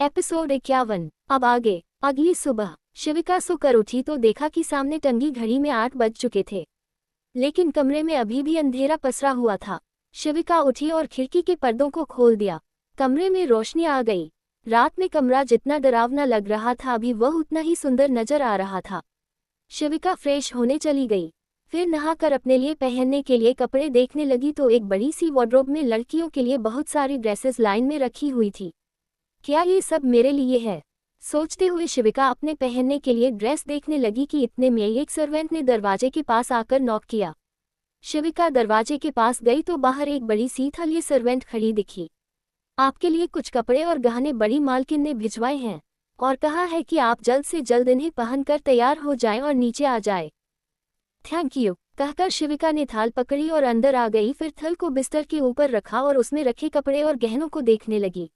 Episode 51। अब आगे। अगली सुबह शिविका सोकर उठी तो देखा कि सामने टंगी घड़ी में 8 बज चुके थे, लेकिन कमरे में अभी भी अंधेरा पसरा हुआ था। शिविका उठी और खिड़की के पर्दों को खोल दिया। कमरे में रोशनी आ गई। रात में कमरा जितना डरावना लग रहा था अभी वह उतना ही सुंदर नजर आ रहा था। शिविका फ्रेश होने चली गई, फिर नहाकर अपने लिए पहनने के लिए कपड़े देखने लगी तो एक बड़ी सी वार्डरोब में लड़कियों के लिए बहुत सारी ड्रेसेस लाइन में रखी हुई थी। क्या ये सब मेरे लिए है, सोचते हुए शिविका अपने पहनने के लिए ड्रेस देखने लगी कि इतने में एक सर्वेंट ने दरवाजे के पास आकर नॉक किया। शिविका दरवाजे के पास गई तो बाहर एक बड़ी सी थैली सर्वेंट खड़ी दिखी। आपके लिए कुछ कपड़े और गहने बड़ी मालकिन ने भिजवाए हैं और कहा है कि आप जल्द से जल्द इन्हें पहनकर तैयार हो जाएं और नीचे आ जाएं। थैंक यू, कहकर शिविका ने थाल पकड़ी और अंदर आ गई। फिर थल को बिस्तर के ऊपर रखा और उसमें रखे कपड़े और गहनों को देखने लगी।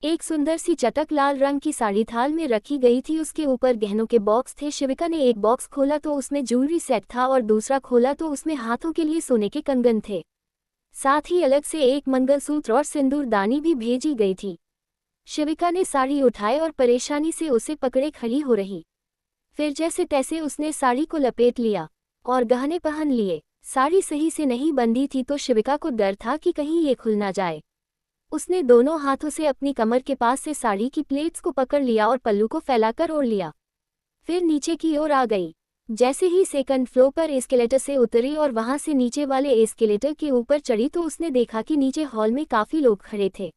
एक सुंदर सी चटक लाल रंग की साड़ी थाल में रखी गई थी, उसके ऊपर गहनों के बॉक्स थे। शिविका ने एक बॉक्स खोला तो उसमें ज्वेलरी सेट था और दूसरा खोला तो उसमें हाथों के लिए सोने के कंगन थे। साथ ही अलग से एक मंगलसूत्र और सिंदूरदानी भी भेजी गई थी। शिविका ने साड़ी उठाई और परेशानी से उसे पकड़े खड़ी हो रही। फिर जैसे तैसे उसने साड़ी को लपेट लिया और गहने पहन लिए। साड़ी सही से नहीं बंधी थी तो शिविका को डर था कि कहीं ये खुल ना जाए। उसने दोनों हाथों से अपनी कमर के पास से साड़ी की प्लेट्स को पकड़ लिया और पल्लू को फैलाकर ओढ़ लिया। फिर नीचे की ओर आ गई। जैसे ही सेकंड फ्लोर पर एस्केलेटर से उतरी और वहां से नीचे वाले एस्केलेटर के ऊपर चढ़ी तो उसने देखा कि नीचे हॉल में काफी लोग खड़े थे।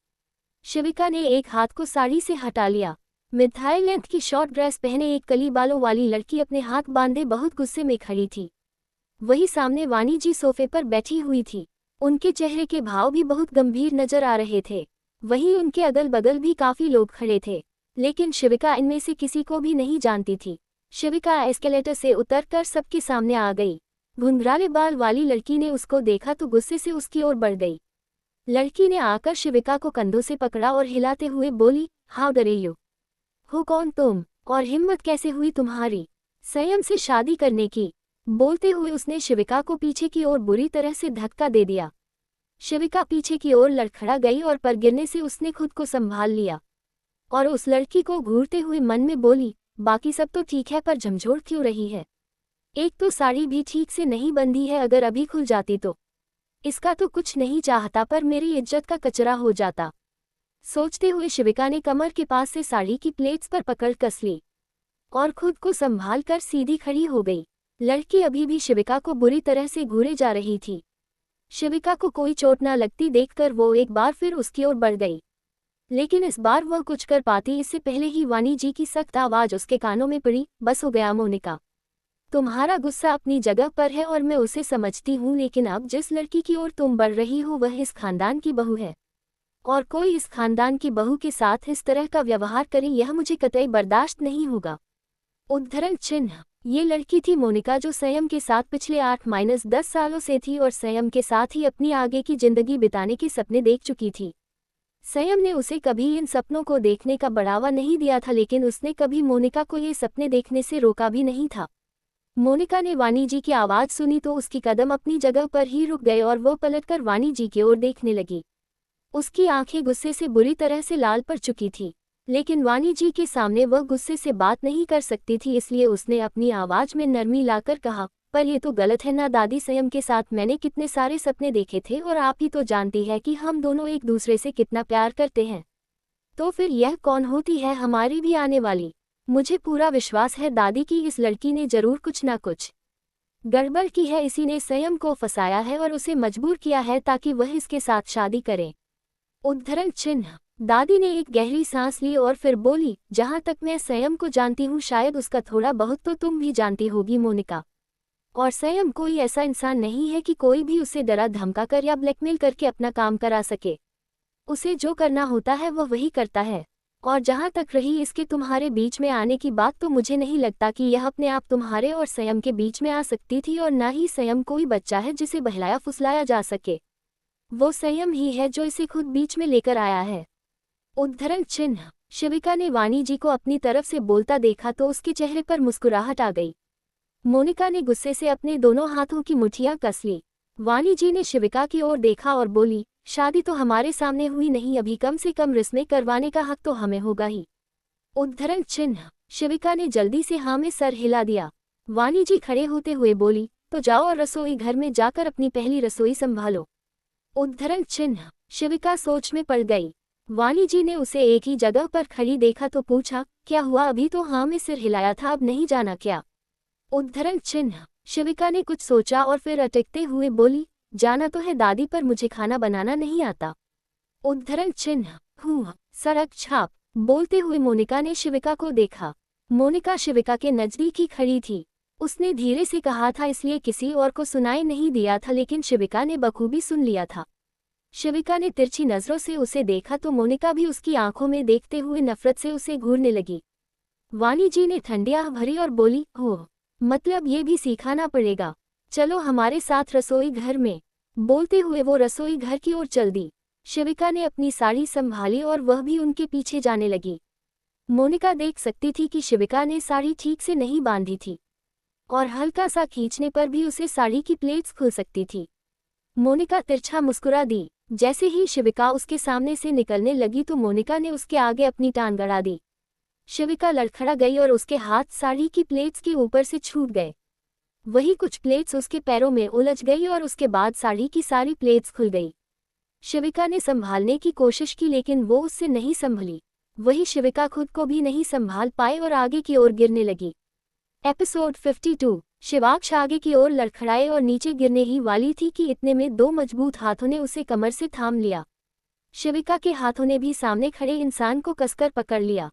शिविका ने एक हाथ को साड़ी से हटा लिया। मिथाई लेंथ की शॉर्ट ड्रेस पहने एक कली बालों वाली लड़की अपने हाथ बांधे बहुत गुस्से में खड़ी थी। वही सामने वानी जी सोफे पर बैठी हुई थी। उनके चेहरे के भाव भी बहुत गंभीर नजर आ रहे थे। वहीं उनके अगल बगल भी काफी लोग खड़े थे, लेकिन शिविका इनमें से किसी को भी नहीं जानती थी। शिविका एस्केलेटर से उतरकर सबके सामने आ गई। घुंघराले बाल वाली लड़की ने उसको देखा तो गुस्से से उसकी ओर बढ़ गई। लड़की ने आकर शिविका को कंधों से पकड़ा और हिलाते हुए बोली, हाउ डरे यू, हो कौन तुम और हिम्मत कैसे हुई तुम्हारी संयम से शादी करने की। बोलते हुए उसने शिविका को पीछे की ओर बुरी तरह से धक्का दे दिया। शिविका पीछे की ओर लड़खड़ा गई और पर गिरने से उसने खुद को संभाल लिया और उस लड़की को घूरते हुए मन में बोली, बाकी सब तो ठीक है पर झंझोड़ क्यों रही है। एक तो साड़ी भी ठीक से नहीं बंधी है, अगर अभी खुल जाती तो। इसका तो कुछ नहीं चाहता पर मेरी इज्जत का कचरा हो जाता। सोचते हुए शिविका ने कमर के पास से साड़ी की प्लेट्स पर पकड़ कस ली और खुद को संभाल कर सीधी खड़ी हो गई। लड़की अभी भी शिविका को बुरी तरह से घूरे जा रही थी। शिविका को कोई चोट न लगती देखकर वो एक बार फिर उसकी ओर बढ़ गई, लेकिन इस बार वह कुछ कर पाती इससे पहले ही वानी जी की सख्त आवाज उसके कानों में पड़ी, बस हो गया मोनिका, तुम्हारा गुस्सा अपनी जगह पर है और मैं उसे समझती हूँ, लेकिन अब जिस लड़की की ओर तुम बढ़ रही हो वह इस खानदान की बहू है और कोई इस खानदान की बहू के साथ इस तरह का व्यवहार करे यह मुझे कतई बर्दाश्त नहीं होगा। उद्धरण चिन्ह। ये लड़की थी मोनिका जो संयम के साथ पिछले 8-10 सालों से थी और संयम के साथ ही अपनी आगे की जिंदगी बिताने के सपने देख चुकी थी। संयम ने उसे कभी इन सपनों को देखने का बढ़ावा नहीं दिया था, लेकिन उसने कभी मोनिका को ये सपने देखने से रोका भी नहीं था। मोनिका ने वानी जी की आवाज सुनी तो उसकी कदम अपनी जगह पर ही रुक गए और वो पलटकर वानी जी की ओर देखने लगी। उसकी आंखें गुस्से से बुरी तरह से लाल पड़ चुकी थी, लेकिन वानी जी के सामने वह गुस्से से बात नहीं कर सकती थी, इसलिए उसने अपनी आवाज में नरमी लाकर कहा, पर ये तो गलत है ना दादी, संयम के साथ मैंने कितने सारे सपने देखे थे और आप ही तो जानती है कि हम दोनों एक दूसरे से कितना प्यार करते हैं, तो फिर यह कौन होती है हमारी भी आने वाली। मुझे पूरा विश्वास है दादी की इस लड़की ने जरूर कुछ ना कुछ गड़बड़ की है, इसी ने संयम को फंसाया है और उसे मजबूर किया है ताकि वह इसके साथ शादी करे। उद्धरण चिन्ह। दादी ने एक गहरी सांस ली और फिर बोली, जहां तक मैं संयम को जानती हूँ शायद उसका थोड़ा बहुत तो तुम भी जानती होगी मोनिका, और संयम कोई ऐसा इंसान नहीं है कि कोई भी उसे डरा धमका कर या ब्लैकमेल करके अपना काम करा सके। उसे जो करना होता है वह वही करता है। और जहां तक रही इसके तुम्हारे बीच में आने की बात, तो मुझे नहीं लगता कि यह अपने आप तुम्हारे और संयम के बीच में आ सकती थी, और ना ही संयम कोई बच्चा है जिसे बहलाया फुसलाया जा सके। वो संयम ही है जो इसे खुद बीच में लेकर आया है। उद्धरण चिन्ह। शिविका ने वानी जी को अपनी तरफ से बोलता देखा तो उसके चेहरे पर मुस्कुराहट आ गई। मोनिका ने गुस्से से अपने दोनों हाथों की मुट्ठियां कस ली। वानी जी ने शिविका की ओर देखा और बोली, शादी तो हमारे सामने हुई नहीं, अभी कम से कम रस्में करवाने का हक तो हमें होगा ही। उद्धरण चिन्ह। शिविका ने जल्दी से हाँ में सर हिला दिया। वाणी जी खड़े होते हुए बोली, तो जाओ और रसोई घर में जाकर अपनी पहली रसोई संभालो। उद्धरण चिन्ह। शिविका सोच में पड़ गई। वाणी जी ने उसे एक ही जगह पर खड़ी देखा तो पूछा, क्या हुआ, अभी तो हाँ में सिर हिलाया था, अब नहीं जाना क्या? उद्धरण चिन्ह। शिविका ने कुछ सोचा और फिर अटकते हुए बोली, जाना तो है दादी, पर मुझे खाना बनाना नहीं आता। उद्धरण चिन्ह। सड़क छाप। बोलते हुए मोनिका ने शिविका को देखा। मोनिका शिविका के नजदीक ही खड़ी थी। उसने धीरे से कहा था, इसलिए किसी और को सुनाई नहीं दिया था, लेकिन शिविका ने बखूबी सुन लिया था। शिविका ने तिरछी नजरों से उसे देखा तो मोनिका भी उसकी आंखों में देखते हुए नफरत से उसे घूरने लगी। वाणी जी ने ठंडी आह भरी और बोली, ओह, मतलब ये भी सिखाना पड़ेगा, चलो हमारे साथ रसोई घर में। बोलते हुए वो रसोई घर की ओर चल दी। शिविका ने अपनी साड़ी संभाली और वह भी उनके पीछे जाने लगी। मोनिका देख सकती थी कि शिविका ने साड़ी ठीक से नहीं बांधी थी और हल्का सा खींचने पर भी उसे साड़ी की प्लेट्स खुल सकती थी। मोनिका तिरछा मुस्कुरा दी। जैसे ही शिविका उसके सामने से निकलने लगी तो मोनिका ने उसके आगे अपनी टांग गड़ा दी। शिविका लड़खड़ा गई और उसके हाथ साड़ी की प्लेट्स के ऊपर से छूट गए। वही कुछ प्लेट्स उसके पैरों में उलझ गई और उसके बाद साड़ी की सारी प्लेट्स खुल गई। शिविका ने संभालने की कोशिश की, लेकिन वो उससे नहीं संभली। वही शिविका खुद को भी नहीं संभाल पाई और आगे की ओर गिरने लगी। एपिसोड 52। शिवाक्ष आगे की ओर लड़खड़ाए और नीचे गिरने ही वाली थी कि इतने में दो मजबूत हाथों ने उसे कमर से थाम लिया। शिविका के हाथों ने भी सामने खड़े इंसान को कसकर पकड़ लिया।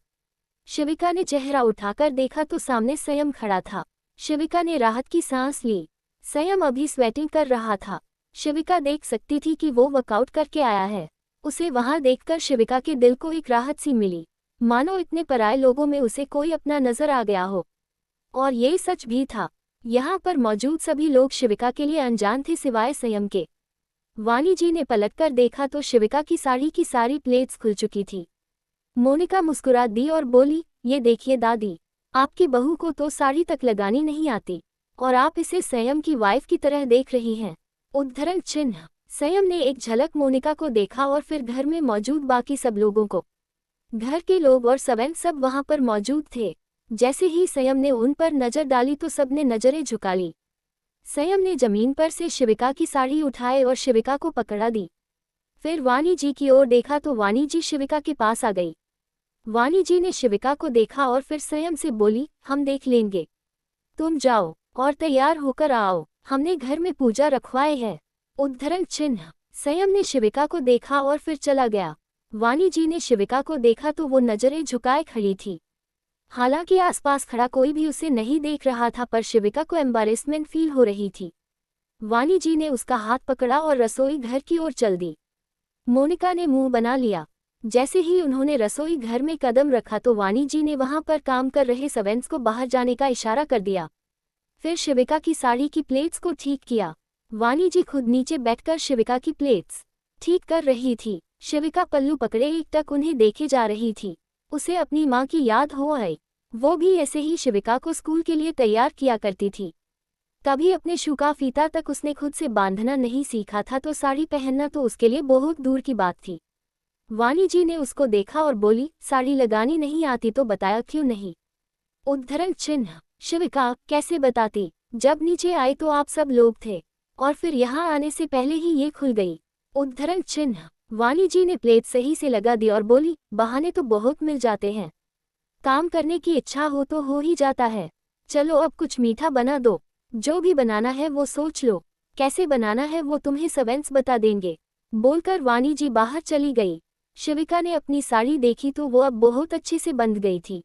शिविका ने चेहरा उठाकर देखा तो सामने संयम खड़ा था। शिविका ने राहत की सांस ली। संयम अभी स्वेटिंग कर रहा था। शिविका देख सकती थी कि वो वर्कआउट करके आया है। उसे वहां देखकर शिविका के दिल को एक राहत सी मिली, मानो इतने पराये लोगों में उसे कोई अपना नजर आ गया हो। और ये सच भी था। यहाँ पर मौजूद सभी लोग शिविका के लिए अनजान थे सिवाय संयम के। वाणी जी ने पलटकर देखा तो शिविका की साड़ी की सारी प्लेट्स खुल चुकी थी। मोनिका मुस्कुरा दी और बोली, ये देखिए दादी, आपकी बहू को तो साड़ी तक लगानी नहीं आती और आप इसे संयम की वाइफ की तरह देख रही हैं। उद्धरण चिन्ह। संयम ने एक झलक मोनिका को देखा और फिर घर में मौजूद बाकी सब लोगों को। घर के लोग और सवेन सब वहां पर मौजूद थे। जैसे ही संयम ने उन पर नजर डाली तो सबने नजरें झुका ली। संयम ने जमीन पर से शिविका की साड़ी उठाए और शिविका को पकड़ा दी। फिर वाणी जी की ओर देखा तो वाणी जी शिविका के पास आ गई। वाणी जी ने शिविका को देखा और फिर संयम से बोली, हम देख लेंगे, तुम जाओ और तैयार होकर आओ, हमने घर में पूजा रखवाए है। उद्धरण चिन्ह। संयम ने शिविका को देखा और फिर चला गया। वाणी जी ने शिविका को देखा तो वो नजरें झुकाए खड़ी थी। हालांकि आसपास खड़ा कोई भी उसे नहीं देख रहा था, पर शिविका को एम्बैरेसमेंट फील हो रही थी। वाणी जी ने उसका हाथ पकड़ा और रसोई घर की ओर चल दी। मोनिका ने मुंह बना लिया। जैसे ही उन्होंने रसोई घर में कदम रखा तो वाणी जी ने वहां पर काम कर रहे सर्वेंट्स को बाहर जाने का इशारा कर दिया। फिर शिविका की साड़ी की प्लेट्स को ठीक किया। वाणी जी खुद नीचे बैठकर शिविका की प्लेट्स ठीक कर रही थी। शिविका पल्लू पकड़े एकटक उन्हें देखे जा रही थी। उसे अपनी माँ की याद हो आई। वो भी ऐसे ही शिविका को स्कूल के लिए तैयार किया करती थी। कभी अपने शू का फीता तक उसने खुद से बांधना नहीं सीखा था, तो साड़ी पहनना तो उसके लिए बहुत दूर की बात थी। वाणी जी ने उसको देखा और बोली, साड़ी लगानी नहीं आती तो बताया क्यों नहीं? उद्धरण चिन्ह। शिविका, कैसे बताती? जब नीचे आई तो आप सब लोग थे और फिर यहाँ आने से पहले ही ये खुल गई। उद्धरण चिन्ह। वाणी जी ने प्लेट सही से लगा दी और बोली, बहाने तो बहुत मिल जाते हैं, काम करने की इच्छा हो तो हो ही जाता है। चलो अब कुछ मीठा बना दो, जो भी बनाना है वो सोच लो, कैसे बनाना है वो तुम्हें सर्वेंट्स बता देंगे। बोलकर वाणी जी बाहर चली गई। शिविका ने अपनी साड़ी देखी तो वो अब बहुत अच्छे से बंध गई थी।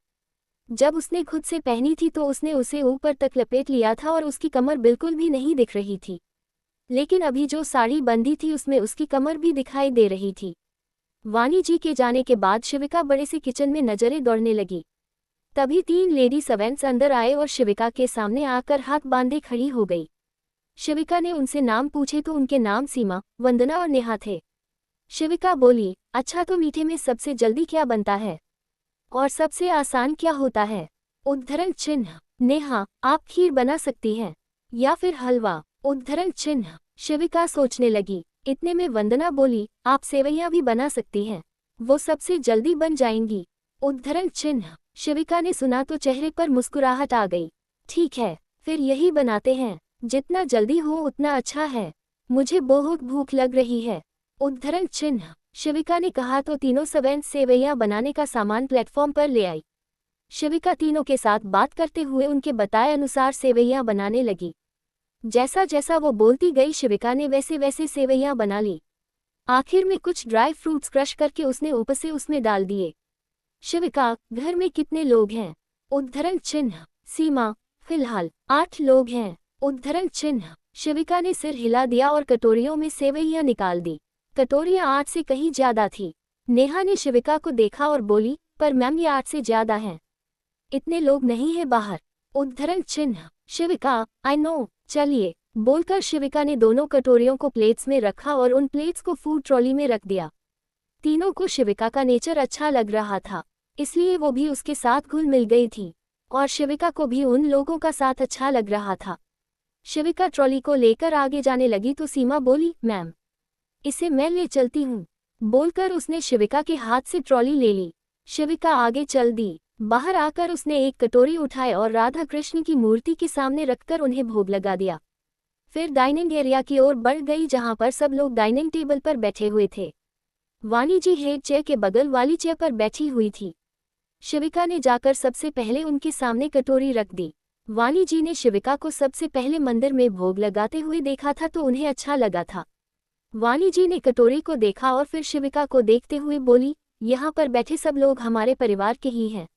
जब उसने खुद से पहनी थी तो उसने उसे ऊपर तक लपेट लिया था और उसकी कमर बिल्कुल भी नहीं दिख रही थी, लेकिन अभी जो साड़ी बंधी थी उसमें उसकी कमर भी दिखाई दे रही थी। वाणी जी के जाने के बाद शिविका बड़े से किचन में नजरें दौड़ने लगी। तभी 3 लेडी सर्वेंट्स अंदर आए और शिविका के सामने आकर हाथ बांधे खड़ी हो गई। शिविका ने उनसे नाम पूछे तो उनके नाम सीमा, वंदना और नेहा थे। शिविका बोली, अच्छा तो मीठे में सबसे जल्दी क्या बनता है और सबसे आसान क्या होता है? उद्धरण चिन्ह। नेहा, आप खीर बना सकती हैं या फिर हलवा। उद्धरण चिन्ह। शिविका सोचने लगी, इतने में वंदना बोली, आप सेवैयां भी बना सकती हैं, वो सबसे जल्दी बन जाएंगी। उद्धरण चिन्ह। शिविका ने सुना तो चेहरे पर मुस्कुराहट आ गई। ठीक है, फिर यही बनाते हैं, जितना जल्दी हो उतना अच्छा है, मुझे बहुत भूख लग रही है। उद्धरण चिन्ह। शिविका ने कहा तो तीनों सेवैयां बनाने का सामान प्लेटफॉर्म पर ले आई। शिविका तीनों के साथ बात करते हुए उनके बताए अनुसार सेवैयां बनाने लगी। जैसा जैसा वो बोलती गई शिविका ने वैसे वैसे सेवैयां बना ली। आखिर में कुछ ड्राई फ्रूट्स क्रश करके उसने ऊपर से उसमें डाल दिए। शिविका, घर में कितने लोग हैं? उद्धरण चिन्ह। सीमा, फिलहाल 8 लोग हैं। उद्धरण चिन्ह। शिविका ने सिर हिला दिया और कटोरियों में सेवैयां निकाल दी। कटोरियां 8 से कहीं ज्यादा थी। नेहा ने शिविका को देखा और बोली, पर मैम ये 8 से ज्यादा हैं। इतने लोग नहीं है बाहर। उद्धरण चिन्ह। शिविका, आई नो, चलिए, बोलकर शिविका ने दोनों कटोरियों को प्लेट्स में रखा और उन प्लेट्स को फूड ट्रॉली में रख दिया। तीनों को शिविका का नेचर अच्छा लग रहा था, इसलिए वो भी उसके साथ घुल मिल गई थी, और शिविका को भी उन लोगों का साथ अच्छा लग रहा था। शिविका ट्रॉली को लेकर आगे जाने लगी तो सीमा बोली, मैम, इसे मैं ले चलती हूँ। बोलकर उसने शिविका के हाथ से ट्रॉली ले ली। शिविका आगे चल दी। बाहर आकर उसने एक कटोरी उठाई और राधा कृष्ण की मूर्ति के सामने रखकर उन्हें भोग लगा दिया। फिर डाइनिंग एरिया की ओर बढ़ गई जहां पर सब लोग डाइनिंग टेबल पर बैठे हुए थे। वाणी जी हेड चेयर के बगल वाली चेयर पर बैठी हुई थी। शिविका ने जाकर सबसे पहले उनके सामने कटोरी रख दी। वाणी जी ने शिविका को सबसे पहले मंदिर में भोग लगाते हुए देखा था तो उन्हें अच्छा लगा था। वाणी जी ने कटोरी को देखा और फिर शिविका को देखते हुए बोली, यहाँ पर बैठे सब लोग हमारे परिवार के ही हैं।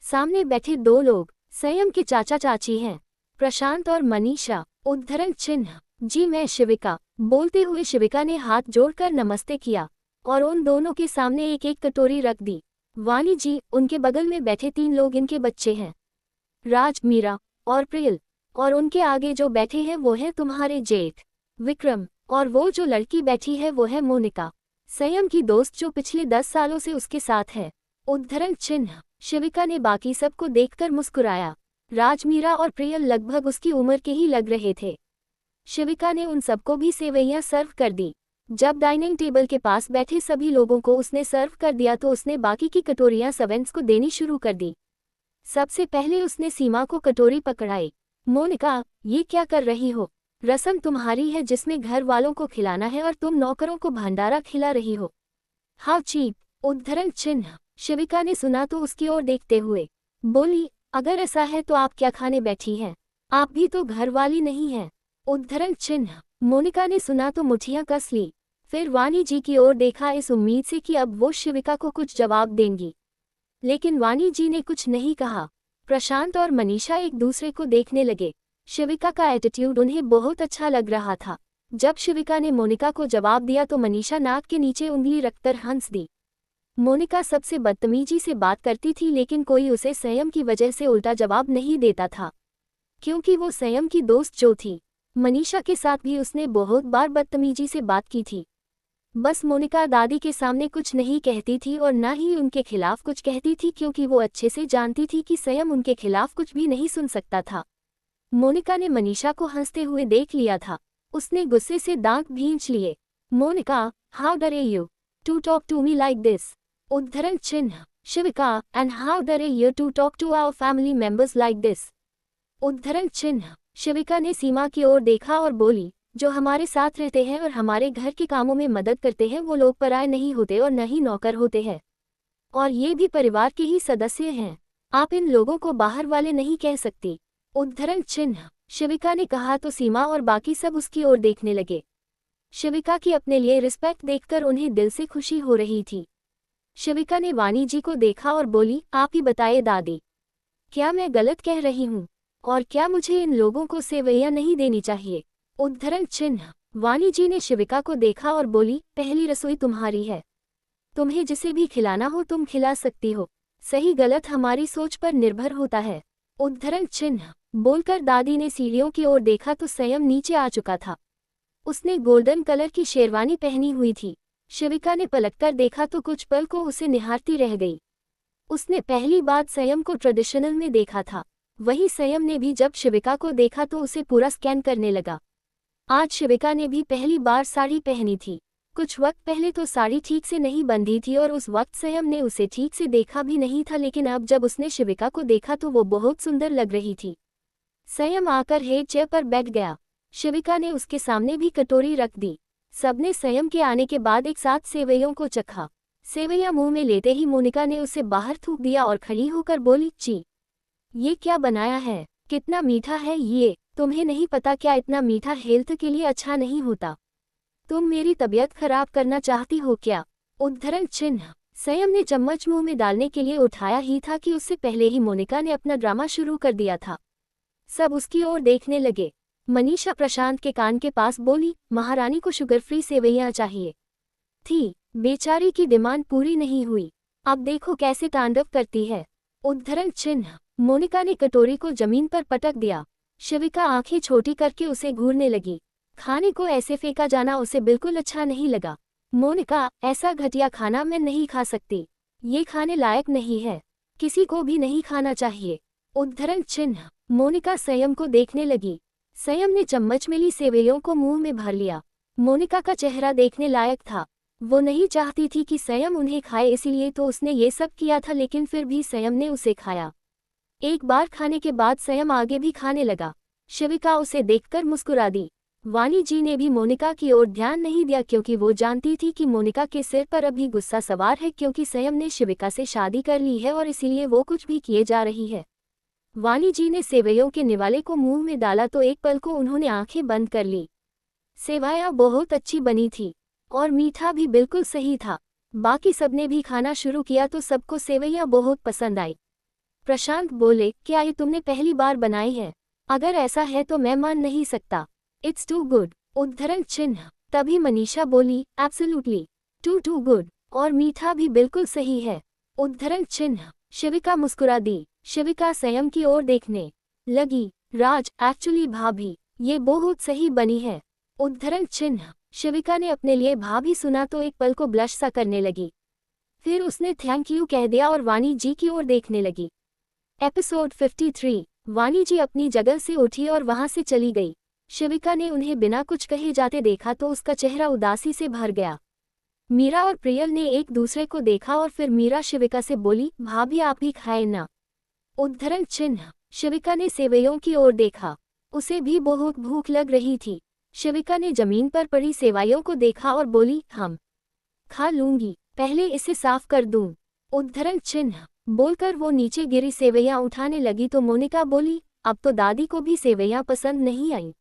सामने बैठे 2 लोग संयम के चाचा चाची हैं, प्रशांत और मनीषा। उद्धरण चिन्ह। जी मैं शिविका। बोलते हुए शिविका ने हाथ जोड़कर नमस्ते किया और उन दोनों के सामने एक एक कटोरी रख दी। वाणी जी, उनके बगल में बैठे 3 लोग इनके बच्चे हैं, राज, मीरा और प्रियल, और उनके आगे जो बैठे हैं वो है तुम्हारे जेठ विक्रम, और वो जो लड़की बैठी है वो है मोनिका, संयम की दोस्त जो पिछले 10 सालों से उसके साथ है। उद्धरण चिन्ह। शिविका ने बाकी सबको देखकर मुस्कुराया। राज, मीरा और प्रियल लगभग उसकी उम्र के ही लग रहे थे। शिविका ने उन सबको भी सेवैयां सर्व कर दी। जब डाइनिंग टेबल के पास बैठे सभी लोगों को उसने सर्व कर दिया तो उसने बाकी की कटोरियां सर्वेंट्स को देनी शुरू कर दी। सबसे पहले उसने सीमा को कटोरी पकड़ाई। मोनिका, ये क्या कर रही हो? रस्म तुम्हारी है जिसमें घर वालों को खिलाना है और तुम नौकरों को भंडारा खिला रही हो। How cheap. उद्धरण चिन्ह। शिविका ने सुना तो उसकी ओर देखते हुए बोली, अगर ऐसा है तो आप क्या खाने बैठी हैं? आप भी तो घर वाली नहीं हैं। उद्धरण चिन्ह। मोनिका ने सुना तो मुठियां कस ली। फिर वाणी जी की ओर देखा इस उम्मीद से कि अब वो शिविका को कुछ जवाब देंगी, लेकिन वाणी जी ने कुछ नहीं कहा। प्रशांत और मनीषा एक दूसरे को देखने लगे। शिविका का एटीट्यूड उन्हें बहुत अच्छा लग रहा था। जब शिविका ने मोनिका को जवाब दिया तो मनीषा नाक के नीचे उंगली रखकर हंस दी। मोनिका सबसे बदतमीजी से बात करती थी लेकिन कोई उसे संयम की वजह से उल्टा जवाब नहीं देता था, क्योंकि वो संयम की दोस्त जो थी। मनीषा के साथ भी उसने बहुत बार बदतमीजी से बात की थी। बस मोनिका दादी के सामने कुछ नहीं कहती थी और ना ही उनके खिलाफ कुछ कहती थी, क्योंकि वो अच्छे से जानती थी कि संयम उनके खिलाफ कुछ भी नहीं सुन सकता था। मोनिका ने मनीषा को हंसते हुए देख लिया था। उसने गुस्से से दांत भींच लिए। Monika, how dare you to talk to me like this? उद्धरण चिन्ह। Shivika, and how dare you to talk to our family members like this? उद्धरण चिन्ह। शिविका ने सीमा की ओर देखा और बोली, जो हमारे साथ रहते हैं और हमारे घर के कामों में मदद करते हैं वो लोग पराये नहीं होते और न ही नौकर होते हैं, और ये भी परिवार के ही सदस्य हैं। आप इन लोगों को बाहर वाले नहीं कह सकती। उद्धरण चिन्ह। शिविका ने कहा तो सीमा और बाकी सब उसकी ओर देखने लगे। शिविका की अपने लिए रिस्पेक्ट देखकर उन्हें दिल से खुशी हो रही थी। शिविका ने वाणी जी को देखा और बोली, आप ही बताइए दादी, क्या मैं गलत कह रही हूँ, और क्या मुझे इन लोगों को सेवैयां नहीं देनी चाहिए? उद्धरण चिन्ह। वाणी जी ने शिविका को देखा और बोली, पहली रसोई तुम्हारी है, तुम्हें जिसे भी खिलाना हो तुम खिला सकती हो, सही गलत हमारी सोच पर निर्भर होता है। उद्धरण चिन्ह। बोलकर दादी ने सीढ़ियों की ओर देखा तो संयम नीचे आ चुका था। उसने गोल्डन कलर की शेरवानी पहनी हुई थी। शिविका ने पलटकर देखा तो कुछ पल को उसे निहारती रह गई। उसने पहली बार संयम को ट्रेडिशनल में देखा था। वही संयम ने भी जब शिविका को देखा तो उसे पूरा स्कैन करने लगा। आज शिविका ने भी पहली बार साड़ी पहनी थी। कुछ वक्त पहले तो साड़ी ठीक से नहीं बंधी थी और उस वक्त संयम ने उसे ठीक से देखा भी नहीं था, लेकिन अब जब उसने शिविका को देखा तो वो बहुत सुंदर लग रही थी। संयम आकर हेड चेयर पर बैठ गया। शिविका ने उसके सामने भी कटोरी रख दी। सबने संयम के आने के बाद एक साथ सेवइयों को चखा। सेवइयां मुंह में लेते ही मोनिका ने उसे बाहर थूक दिया और खड़ी होकर बोली, ची, ये क्या बनाया है, कितना मीठा है ये। तुम्हें नहीं पता क्या इतना मीठा हेल्थ के लिए अच्छा नहीं होता? तुम मेरी तबीयत खराब करना चाहती हो क्या? उद्धरण चिन्ह। संयम ने चम्मच मुंह में डालने के लिए उठाया ही था कि उससे पहले ही मोनिका ने अपना ड्रामा शुरू कर दिया था। सब उसकी ओर देखने लगे। मनीषा प्रशांत के कान के पास बोली, महारानी को शुगर फ्री सेवइयां चाहिए थी। बेचारी की डिमांड पूरी नहीं हुई, अब देखो कैसे तांडव करती है। उद्धरण चिन्ह। मोनिका ने कटोरी को जमीन पर पटक दिया। शिविका आंखें छोटी करके उसे घूरने लगी। खाने को ऐसे फेंका जाना उसे बिल्कुल अच्छा नहीं लगा। मोनिका, ऐसा घटिया खाना मैं नहीं खा सकती, ये खाने लायक नहीं है, किसी को भी नहीं खाना चाहिए। उद्धरण चिन्ह। मोनिका संयम को देखने लगी। संयम ने चम्मच में ली सेवइयों को मुंह में भर लिया। मोनिका का चेहरा देखने लायक था। वो नहीं चाहती थी कि संयम उन्हें खाए, इसीलिए तो उसने ये सब किया था, लेकिन फिर भी संयम ने उसे खाया। एक बार खाने के बाद संयम आगे भी खाने लगा। शिविका उसे देखकर मुस्कुरा दी। वानी जी ने भी मोनिका की ओर ध्यान नहीं दिया, क्योंकि वो जानती थी कि मोनिका के सिर पर अभी गुस्सा सवार है, क्योंकि संयम ने शिविका से शादी कर ली है और इसीलिए वो कुछ भी किए जा रही है। वानी जी ने सेवइयों के निवाले को मुंह में डाला तो एक पल को उन्होंने आंखें बंद कर ली। सेवइयां बहुत अच्छी बनी थी और मीठा भी बिल्कुल सही था। बाकी सबने भी खाना शुरू किया तो सबको सेवइयां बहुत पसंद आई। प्रशांत बोले, क्या ये तुमने पहली बार बनाई है? अगर ऐसा है तो मैं मान नहीं सकता, इट्स टू गुड। उद्धरण चिन्ह। तभी मनीषा बोली, एब्सोल्युटली टू गुड, और मीठा भी बिल्कुल सही है। उद्धरण चिन्ह। शिविका मुस्कुरा दी। शिविका संयम की ओर देखने लगी। राज, एक्चुअली भाभी, ये बहुत सही बनी है। उद्धरण चिन्ह। शिविका ने अपने लिए भाभी सुना तो एक पल को ब्लश सा करने लगी। फिर उसने थैंक यू कह दिया और वानी जी की ओर देखने लगी। एपिसोड 53। वानी जी अपनी जगह से उठी और वहां से चली गई। शिविका ने उन्हें बिना कुछ कहे जाते देखा तो उसका चेहरा उदासी से भर गया। मीरा और प्रियल ने एक दूसरे को देखा और फिर मीरा शिविका से बोली, भाभी आप ही खाए ना। उद्धरण चिन्ह। शिविका ने सेवइयों की ओर देखा। उसे भी बहुत भूख लग रही थी। शिविका ने जमीन पर पड़ी सेवइयों को देखा और बोली, हम खा लूंगी, पहले इसे साफ कर दूं। उद्धरण चिन्ह। बोलकर वो नीचे गिरी सेवइयां उठाने लगी तो मोनिका बोली, अब तो दादी को भी सेवइयां पसंद नहीं आई,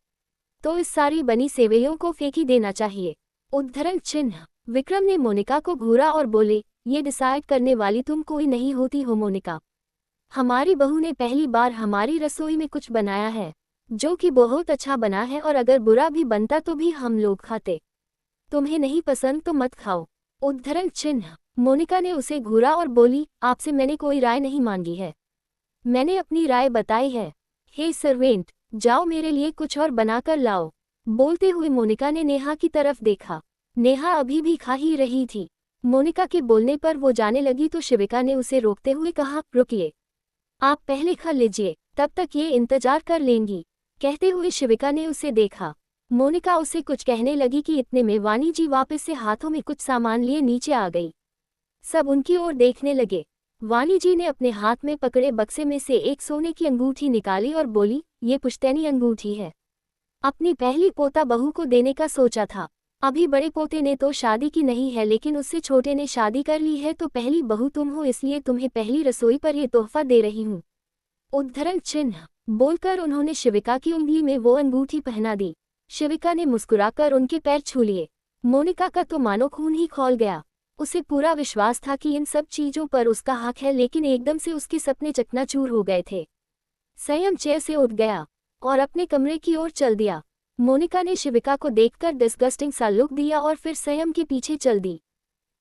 तो इस सारी बनी सेवइयों को फेंक ही देना चाहिए। उद्धरण चिन्ह। विक्रम ने मोनिका को घूरा और बोले, ये डिसाइड करने वाली तुम कोई नहीं होती हो मोनिका। हमारी बहू ने पहली बार हमारी रसोई में कुछ बनाया है जो कि बहुत अच्छा बना है, और अगर बुरा भी बनता तो भी हम लोग खाते। तुम्हें नहीं पसंद तो मत खाओ। उद्धरण चिन्ह। मोनिका ने उसे घूरा और बोली, आपसे मैंने कोई राय नहीं मांगी है, मैंने अपनी राय बताई है। हे सर्वेंट, जाओ मेरे लिए कुछ और बनाकर लाओ। बोलते हुए मोनिका ने नेहा की तरफ देखा। नेहा अभी भी खा ही रही थी। मोनिका के बोलने पर वो जाने लगी तो शिविका ने उसे रोकते हुए कहा, रुकिए, आप पहले खा लीजिए, तब तक ये इंतजार कर लेंगी। कहते हुए शिविका ने उसे देखा। मोनिका उसे कुछ कहने लगी कि इतने में वानी जी वापस से हाथों में कुछ सामान लिए नीचे आ गई। सब उनकी ओर देखने लगे। वानी जी ने अपने हाथ में पकड़े बक्से में से एक सोने की अंगूठी निकाली और बोली, ये पुश्तैनी अंगूठी है, अपनी पहली पोता बहू को देने का सोचा था। अभी बड़े पोते ने तो शादी की नहीं है, लेकिन उससे छोटे ने शादी कर ली है, तो पहली बहू तुम हो, इसलिए तुम्हें पहली रसोई पर यह तोहफा दे रही हूँ। उद्धरण चिन्ह। बोलकर उन्होंने शिविका की उंगली में वो अंगूठी पहना दी। शिविका ने मुस्कुराकर उनके पैर छू लिए। मोनिका का तो मानो खून ही खौल गया। उसे पूरा विश्वास था कि इन सब चीजों पर उसका हक है, लेकिन एकदम से उसके सपने चकनाचूर हो गए थे। संयम चेयर से उठ गया और अपने कमरे की ओर चल दिया। मोनिका ने शिविका को देखकर डिस्गस्टिंग सा लुक दिया और फिर संयम के पीछे चल दी।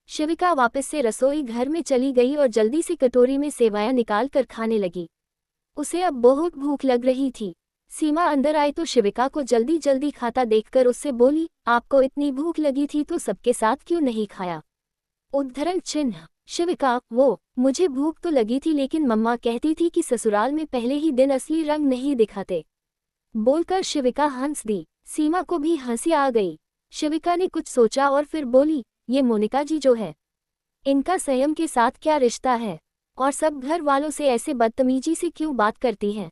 शिविका वापस से रसोई घर में चली गई और जल्दी से कटोरी में सेवइयां निकाल कर खाने लगी। उसे अब बहुत भूख लग रही थी। सीमा अंदर आई तो शिविका को जल्दी जल्दी खाता देखकर उससे बोली, आपको इतनी भूख लगी थी तो सबके साथ क्यों नहीं खाया? उद्धरण चिन्ह। शिविका, वो मुझे भूख तो लगी थी, लेकिन मम्मा कहती थी कि ससुराल में पहले ही दिन असली रंग नहीं दिखाते। बोलकर शिविका हंस दी। सीमा को भी हंसी आ गई। शिविका ने कुछ सोचा और फिर बोली, ये मोनिका जी जो है, इनका संयम के साथ क्या रिश्ता है? और सब घर वालों से ऐसे बदतमीजी से क्यों बात करती हैं?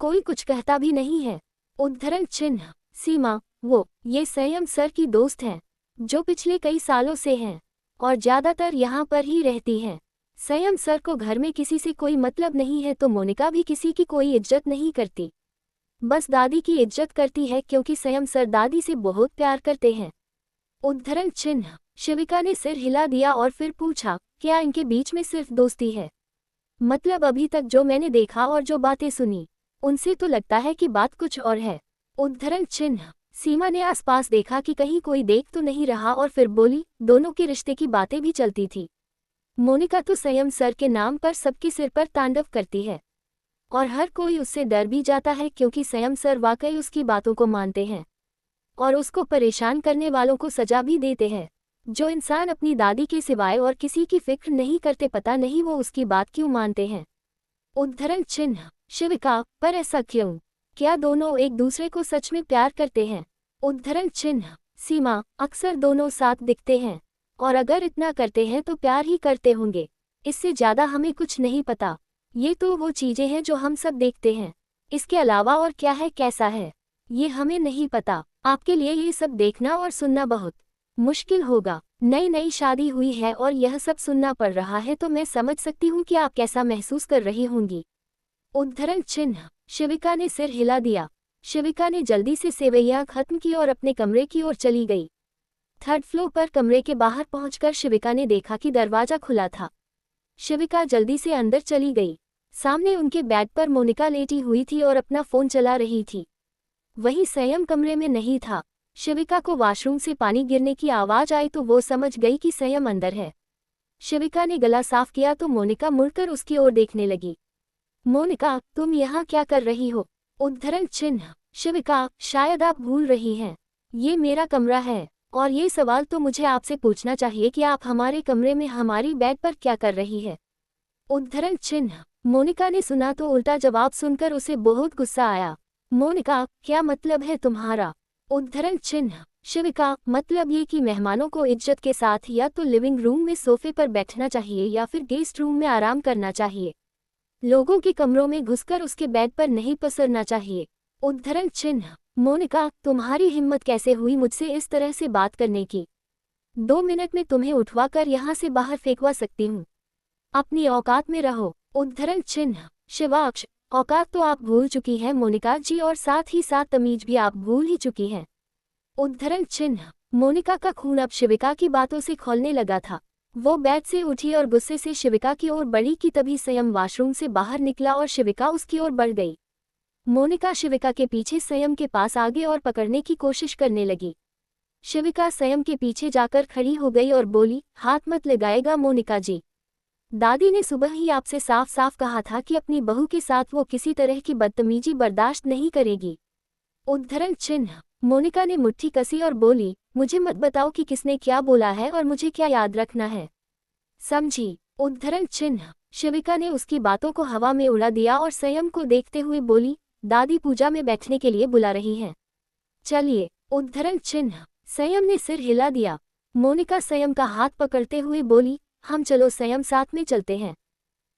कोई कुछ कहता भी नहीं है। उद्धरण चिन्ह। सीमा, ये संयम सर की दोस्त हैं, जो पिछले कई सालों से हैं और ज्यादातर यहाँ पर ही रहती हैं। संयम सर को घर में किसी से कोई मतलब नहीं है, तो मोनिका भी किसी की कोई इज्जत नहीं करती, बस दादी की इज्जत करती है, क्योंकि संयम सर दादी से बहुत प्यार करते हैं। उद्धरण चिन्ह। शिविका ने सिर हिला दिया और फिर पूछा, क्या इनके बीच में सिर्फ दोस्ती है? मतलब अभी तक जो मैंने देखा और जो बातें सुनी, उनसे तो लगता है कि बात कुछ और है। उद्धरण चिन्ह। सीमा ने आसपास देखा कि कहीं कोई देख तो नहीं रहा और फिर बोली, दोनों के रिश्ते की बातें भी चलती थी। मोनिका तो संयम सर के नाम पर सबके सिर पर तांडव करती है और हर कोई उससे डर भी जाता है, क्योंकि संयम सर वाकई उसकी बातों को मानते हैं और उसको परेशान करने वालों को सजा भी देते हैं। जो इंसान अपनी दादी के सिवाय और किसी की फिक्र नहीं करते, पता नहीं वो उसकी बात क्यों मानते हैं। उद्धरण चिन्ह। शिविका, पर ऐसा क्यों? क्या दोनों एक दूसरे को सच में प्यार करते हैं? उद्धरण चिन्ह। सीमा, अक्सर दोनों साथ दिखते हैं और अगर इतना करते हैं तो प्यार ही करते होंगे, इससे ज्यादा हमें कुछ नहीं पता। ये तो वो चीजें हैं जो हम सब देखते हैं, इसके अलावा और क्या है, कैसा है, ये हमें नहीं पता। आपके लिए ये सब देखना और सुनना बहुत मुश्किल होगा। नई नई शादी हुई है और यह सब सुनना पड़ रहा है, तो मैं समझ सकती हूँ कि आप कैसा महसूस कर रही होंगी। उद्धरण चिन्ह। शिविका ने सिर हिला दिया। शिविका ने जल्दी से सेवैयां खत्म की और अपने कमरे की ओर चली गई। 3rd फ्लोर पर कमरे के बाहर पहुंचकर शिविका ने देखा कि दरवाजा खुला था। शिविका जल्दी से अंदर चली गई। सामने उनके बेड पर मोनिका लेटी हुई थी और अपना फोन चला रही थी। वहीं संयम कमरे में नहीं था। शिविका को वॉशरूम से पानी गिरने की आवाज आई तो वो समझ गई कि संयम अंदर है। शिविका ने गला साफ किया तो मोनिका मुड़कर उसकी ओर देखने लगी। मोनिका, तुम यहाँ क्या कर रही हो? उद्धरण चिन्ह। शिविका, शायद आप भूल रही हैं, ये मेरा कमरा है और ये सवाल तो मुझे आपसे पूछना चाहिए कि आप हमारे कमरे में हमारी बेड पर क्या कर रही है? उद्धरण चिन्ह। मोनिका ने सुना तो उल्टा जवाब सुनकर उसे बहुत गुस्सा आया। मोनिका, क्या मतलब है तुम्हारा? उद्धरण चिन्ह। शिविका, मतलब ये कि मेहमानों को इज्जत के साथ या तो लिविंग रूम में सोफे पर बैठना चाहिए या फिर गेस्ट रूम में आराम करना चाहिए। लोगों के कमरों में घुसकर उसके बेड पर नहीं पसरना चाहिए। उद्धरण चिन्ह। मोनिका, तुम्हारी हिम्मत कैसे हुई मुझसे इस तरह से बात करने की? 2 मिनट में तुम्हें उठवाकर यहाँ से बाहर फेंकवा सकती हूँ, अपनी औकात में रहो। उद्धरण चिन्ह। शिवाक्ष, औकात तो आप भूल चुकी हैं मोनिका जी, और साथ ही साथ तमीज भी आप भूल ही चुकी हैं। उद्धरण चिन्ह। मोनिका का खून अब शिविका की बातों से खौलने लगा था। वो बेड से उठी और गुस्से से शिविका की ओर बढ़ी कि तभी संयम वॉशरूम से बाहर निकला और शिविका उसकी ओर बढ़ गई। मोनिका शिविका के पीछे संयम के पास आगे और पकड़ने की कोशिश करने लगी। शिविका संयम के पीछे जाकर खड़ी हो गई और बोली, हाथ मत लगाएगा मोनिका जी, दादी ने सुबह ही आपसे साफ साफ कहा था कि अपनी बहू के साथ वो किसी तरह की बदतमीजी बर्दाश्त नहीं करेगी। उद्धरण चिन्ह। मोनिका ने मुट्ठी कसी और बोली, मुझे मत बताओ कि किसने क्या बोला है और मुझे क्या याद रखना है, समझी? उद्धरण चिन्ह। शिविका ने उसकी बातों को हवा में उड़ा दिया और संयम को देखते हुए बोली, दादी पूजा में बैठने के लिए बुला रही हैं, चलिए। उद्धरण चिन्ह। संयम ने सिर हिला दिया। मोनिका संयम का हाथ पकड़ते हुए बोली, हम चलो संयम, साथ में चलते हैं।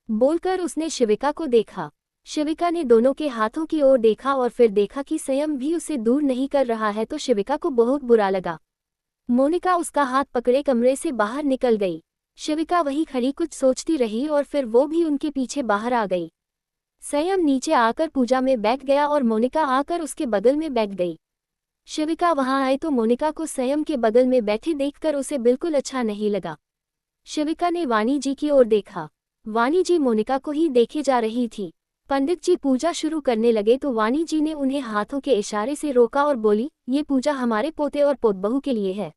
बोलकर उसने शिविका को देखा। शिविका ने दोनों के हाथों की ओर देखा और फिर देखा कि संयम भी उसे दूर नहीं कर रहा है, तो शिविका को बहुत बुरा लगा। मोनिका उसका हाथ पकड़े कमरे से बाहर निकल गई। शिविका वहीं खड़ी कुछ सोचती रही और फिर वो भी उनके पीछे बाहर आ गई। संयम नीचे आकर पूजा में बैठ गया और मोनिका आकर उसके बगल में बैठ गई। शिविका वहां आए तो मोनिका को संयम के बगल में बैठे देखकर उसे बिल्कुल अच्छा नहीं लगा। शिविका ने वाणी जी की ओर देखा। वाणी जी मोनिका को ही देखे जा रही थी। पंडित जी पूजा शुरू करने लगे तो वाणी जी ने उन्हें हाथों के इशारे से रोका और बोली, ये पूजा हमारे पोते और पोतबहू के लिए है,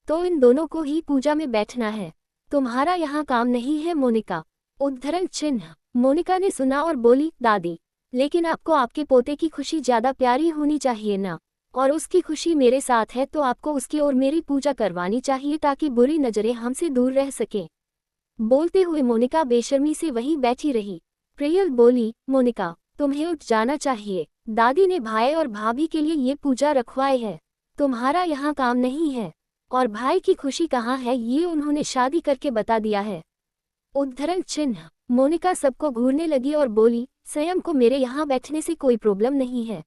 तो इन दोनों को ही पूजा में बैठना है, तुम्हारा यहाँ काम नहीं है मोनिका। उद्धरण चिन्ह। मोनिका ने सुना और बोली, दादी, लेकिन आपको आपके पोते की खुशी ज्यादा प्यारी होनी चाहिए ना, और उसकी खुशी मेरे साथ है, तो आपको उसकी और मेरी पूजा करवानी चाहिए ताकि बुरी नजरें हमसे दूर रह सके। बोलते हुए मोनिका बेशर्मी से वहीं बैठी रही। प्रियल बोली, मोनिका, तुम्हें उठ जाना चाहिए, दादी ने भाई और भाभी के लिए ये पूजा रखवाई है, तुम्हारा यहाँ काम नहीं है। और भाई की खुशी कहाँ है ये उन्होंने शादी करके बता दिया है। उद्धरण चिन्ह। मोनिका सबको घूरने लगी और बोली, संयम को मेरे यहाँ बैठने से कोई प्रॉब्लम नहीं है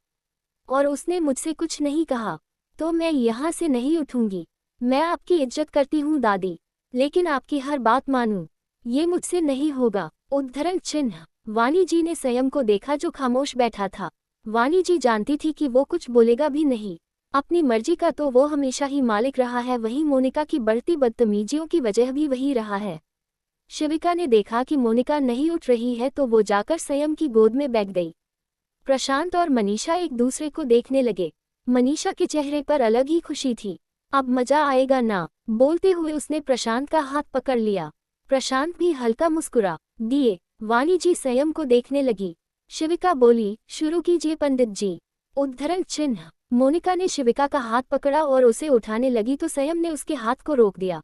और उसने मुझसे कुछ नहीं कहा, तो मैं यहाँ से नहीं उठूंगी। मैं आपकी इज्जत करती हूँ दादी, लेकिन आपकी हर बात मानूं, ये मुझसे नहीं होगा। उद्धरण चिन्ह। वाणी जी ने संयम को देखा जो खामोश बैठा था। वाणी जी जानती थी कि वो कुछ बोलेगा भी नहीं, अपनी मर्जी का तो वो हमेशा ही मालिक रहा है, वहीं मोनिका की बढ़ती बदतमीजियों की वजह भी वही रहा है। शिविका ने देखा कि मोनिका नहीं उठ रही है तो वो जाकर संयम की गोद में बैठ गई। प्रशांत और मनीषा एक दूसरे को देखने लगे। मनीषा के चेहरे पर अलग ही खुशी थी। अब मजा आएगा ना, बोलते हुए उसने प्रशांत का हाथ पकड़ लिया। प्रशांत भी हल्का मुस्कुरा दिए। वाणी जी संयम को देखने लगी। शिविका बोली, शुरू कीजिए पंडित जी। उद्धरण चिन्ह। मोनिका ने शिविका का हाथ पकड़ा और उसे उठाने लगी तो संयम ने उसके हाथ को रोक दिया।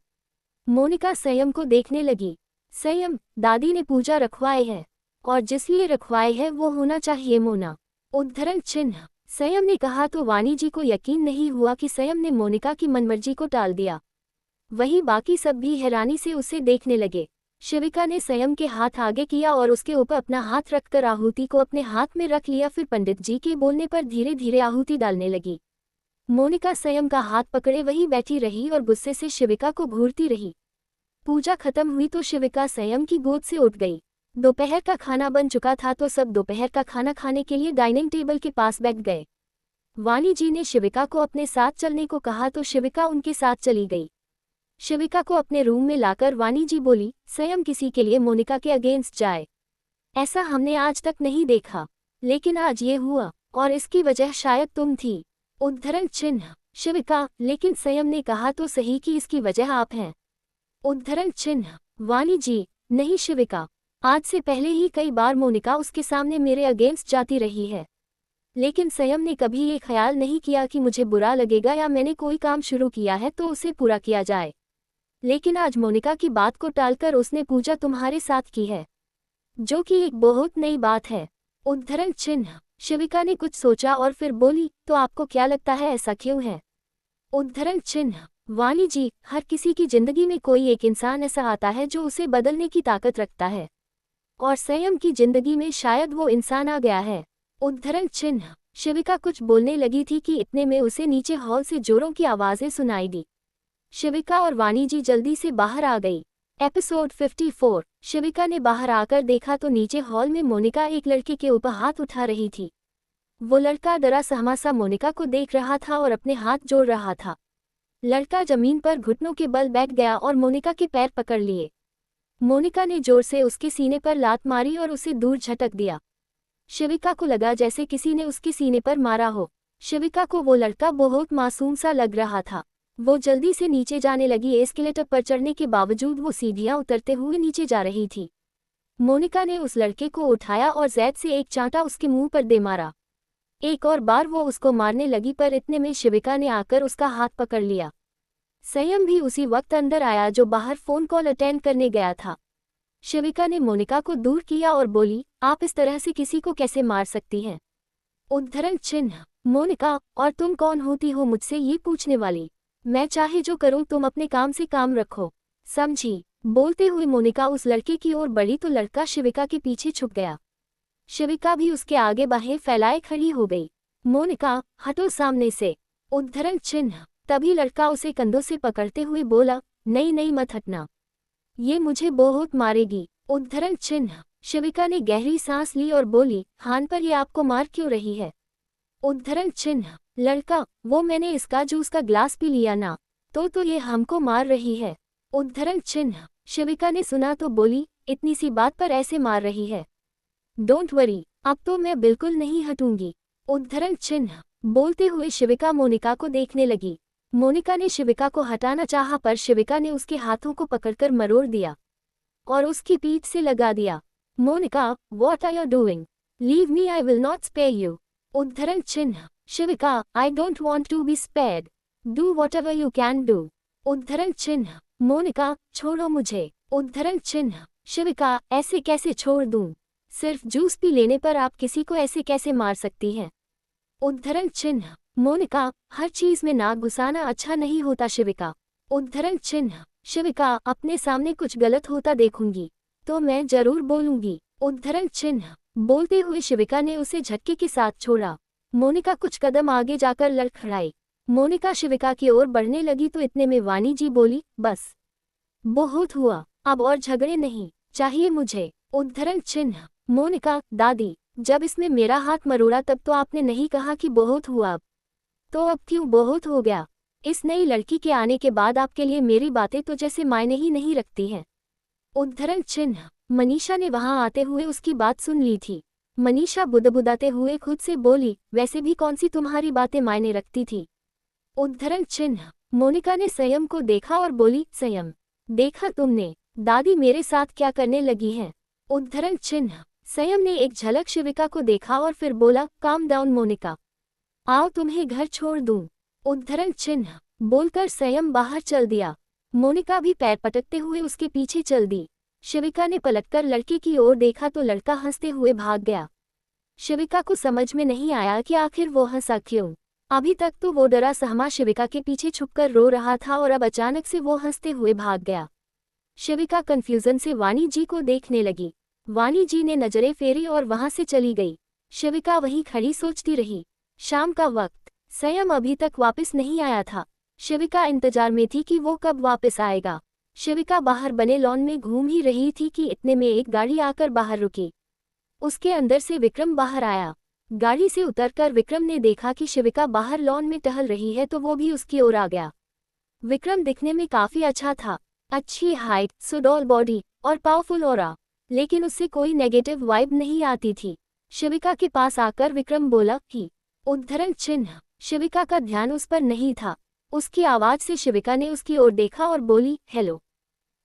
मोनिका संयम को देखने लगी। संयम, दादी ने पूजा रखवाई है और जिसलिए रखवाई है वो होना चाहिए मोना। उद्धरण चिन्ह। संयम ने कहा तो वाणी जी को यकीन नहीं हुआ कि संयम ने मोनिका की मनमर्जी को टाल दिया। वहीं बाकी सब भी हैरानी से उसे देखने लगे। शिविका ने संयम के हाथ आगे किया और उसके ऊपर अपना हाथ रखकर आहुति को अपने हाथ में रख लिया। फिर पंडित जी के बोलने पर धीरे धीरे आहुति डालने लगी। मोनिका संयम का हाथ पकड़े वहीं बैठी रही और गुस्से से शिविका को घूरती रही। पूजा खत्म हुई तो शिविका संयम की गोद से उठ गई। दोपहर का खाना बन चुका था तो सब दोपहर का खाना खाने के लिए डाइनिंग टेबल के पास बैठ गए। वाणी जी ने शिविका को अपने साथ चलने को कहा तो शिविका उनके साथ चली गई। शिविका को अपने रूम में लाकर वाणी जी बोली, संयम किसी के लिए मोनिका के अगेंस्ट जाए, ऐसा हमने आज तक नहीं देखा, लेकिन आज ये हुआ और इसकी वजह शायद तुम थी। उद्धरण चिन्ह। शिविका, लेकिन संयम ने कहा तो सही कि इसकी वजह आप हैं। उद्धरण चिन्ह। वाणी जी, नहीं शिविका, आज से पहले ही कई बार मोनिका उसके सामने मेरे अगेंस्ट जाती रही है, लेकिन संयम ने कभी ये ख्याल नहीं किया कि मुझे बुरा लगेगा या मैंने कोई काम शुरू किया है तो उसे पूरा किया जाए। लेकिन आज मोनिका की बात को टालकर उसने पूजा तुम्हारे साथ की है, जो कि एक बहुत नई बात है। उद्धरण चिन्ह। शिविका ने कुछ सोचा और फिर बोली, तो आपको क्या लगता है ऐसा क्यों है? उद्धरण चिन्ह। वाणी जी, हर किसी की जिंदगी में कोई एक इंसान ऐसा आता है जो उसे बदलने की ताकत रखता है, और संयम की जिंदगी में शायद वो इंसान आ गया है। उद्धरण चिन्ह। शिविका कुछ बोलने लगी थी कि इतने में उसे नीचे हॉल से जोरों की आवाजें सुनाई दी। शिविका और वाणी जी जल्दी से बाहर आ गई। एपिसोड 54। शिविका ने बाहर आकर देखा तो नीचे हॉल में मोनिका एक लड़के के ऊपर हाथ उठा रही थी। वो लड़का डरा सहमा सा मोनिका को देख रहा था और अपने हाथ जोड़ रहा था। लड़का जमीन पर घुटनों के बल बैठ गया और मोनिका के पैर पकड़ लिए। मोनिका ने जोर से उसके सीने पर लात मारी और उसे दूर झटक दिया। शिविका को लगा जैसे किसी ने उसके सीने पर मारा हो। शिविका को वो लड़का बहुत मासूम सा लग रहा था। वो जल्दी से नीचे जाने लगी। एस्केलेटर पर चढ़ने के बावजूद वो सीढ़ियां उतरते हुए नीचे जा रही थी। मोनिका ने उस लड़के को उठाया और जैद से एक चांटा उसके मुंह पर दे मारा। एक और बार वो उसको मारने लगी पर इतने में शिविका ने आकर उसका हाथ पकड़ लिया। संयम भी उसी वक्त अंदर आया जो बाहर फोन कॉल अटेंड करने गया था। शिविका ने मोनिका को दूर किया और बोली, आप इस तरह से किसी को कैसे मार सकती हैं? उद्धरण चिन्ह। मोनिका, और तुम कौन होती हो मुझसे ये पूछने वाली? मैं चाहे जो करूं, तुम अपने काम से काम रखो, समझी? बोलते हुए मोनिका उस लड़के की ओर बढ़ी तो लड़का शिविका के पीछे छुप गया। शिविका भी उसके आगे बाहें फैलाए खड़ी हो गई। मोनिका, हटो सामने से। उद्धरण चिन्ह। तभी लड़का उसे कंधों से पकड़ते हुए बोला, नहीं नहीं मत हटना, ये मुझे बहुत मारेगी। उद्धरण चिन्ह। शिविका ने गहरी सांस ली और बोली, हान पर ये आपको मार क्यों रही है? उद्धरण चिन्ह। लड़का, वो मैंने इसका जूस का ग्लास पी लिया ना, तो ये हमको मार रही है। उद्धरण चिन्ह। शिविका ने सुना तो बोली, इतनी सी बात पर ऐसे मार रही है? डोंट वरी, अब तो मैं बिल्कुल नहीं हटूंगी। उद्धरण चिन्ह। बोलते हुए शिविका मोनिका को देखने लगी। मोनिका ने शिविका को हटाना चाहा पर शिविका ने उसके हाथों को पकड़कर मरोड़ दिया और उसकी पीठ से लगा दिया। Monika, what are you doing? Leave me, I will not spare you. उद्धरण चिन्ह। Shivika, I don't want to be spared, do whatever you can do. उद्धरण चिन्ह। मोनिका, छोड़ो मुझे। उद्धरण चिन्ह। शिविका, ऐसे कैसे छोड़ दूं? सिर्फ जूस पी लेने पर आप किसी को ऐसे कैसे मार सकती हैं? उद्धरण चिन्ह। मोनिका, हर चीज में नाक घुसाना अच्छा नहीं होता शिविका। उद्धरण चिन्ह। शिविका, अपने सामने कुछ गलत होता देखूंगी तो मैं जरूर बोलूंगी। उद्धरण चिन्ह। बोलते हुए शिविका ने उसे झटके के साथ छोड़ा। मोनिका कुछ कदम आगे जाकर लड़खड़ाई। मोनिका शिविका की ओर बढ़ने लगी तो इतने में वाणी जी बोली, बस बहुत हुआ, अब और झगड़े नहीं चाहिए मुझे। उद्धरण चिन्ह। मोनिका, दादी, जब इसमें मेरा हाथ मरोड़ा तब तो आपने नहीं कहा कि बहुत हुआ, अब क्यों बहुत हो गया? इस नई लड़की के आने के बाद आपके लिए मेरी बातें तो जैसे मायने ही नहीं रखती हैं। उद्धरण चिन्ह। मनीषा ने वहां आते हुए उसकी बात सुन ली थी। मनीषा बुदबुदाते हुए खुद से बोली, वैसे भी कौन सी तुम्हारी बातें मायने रखती थी। उद्धरण चिन्ह। मोनिका ने संयम को देखा और बोली, संयम, देखा तुमने दादी मेरे साथ क्या करने लगी हैं। उद्धरण चिन्ह। संयम ने एक झलक शिविका को देखा और फिर बोला, काम डाउन मोनिका, आओ तुम्हें घर छोड़ दूं। उद्धरण चिन्ह। बोलकर संयम बाहर चल दिया। मोनिका भी पैर पटकते हुए उसके पीछे चल दी। शिविका ने पलटकर लड़के की ओर देखा तो लड़का हंसते हुए भाग गया। शिविका को समझ में नहीं आया कि आखिर वो हंसा क्यों। अभी तक तो वो डरा सहमा शिविका के पीछे छुपकर रो रहा था और अब अचानक से वो हंसते हुए भाग गया। शिविका कंफ्यूजन से वाणी जी को देखने लगी। वाणी जी ने नजरें फेरी और वहां से चली गई। शिविका वहीं खड़ी सोचती रही। शाम का वक्त, संयम अभी तक वापस नहीं आया था। शिविका इंतजार में थी कि वो कब वापस आएगा। शिविका बाहर बने लॉन में घूम ही रही थी कि इतने में एक गाड़ी आकर बाहर रुकी। उसके अंदर से विक्रम बाहर आया। गाड़ी से उतरकर विक्रम ने देखा कि शिविका बाहर लॉन में टहल रही है तो वो भी उसकी ओर आ गया। विक्रम दिखने में काफी अच्छा था, अच्छी हाइट, सुडौल बॉडी और पावरफुल ऑरा, लेकिन उससे कोई नेगेटिव वाइब नहीं आती थी। शिविका के पास आकर विक्रम बोला कि उद्धरण चिन्ह। शिविका का ध्यान उस पर नहीं था। उसकी आवाज से शिविका ने उसकी ओर देखा और बोली, हेलो।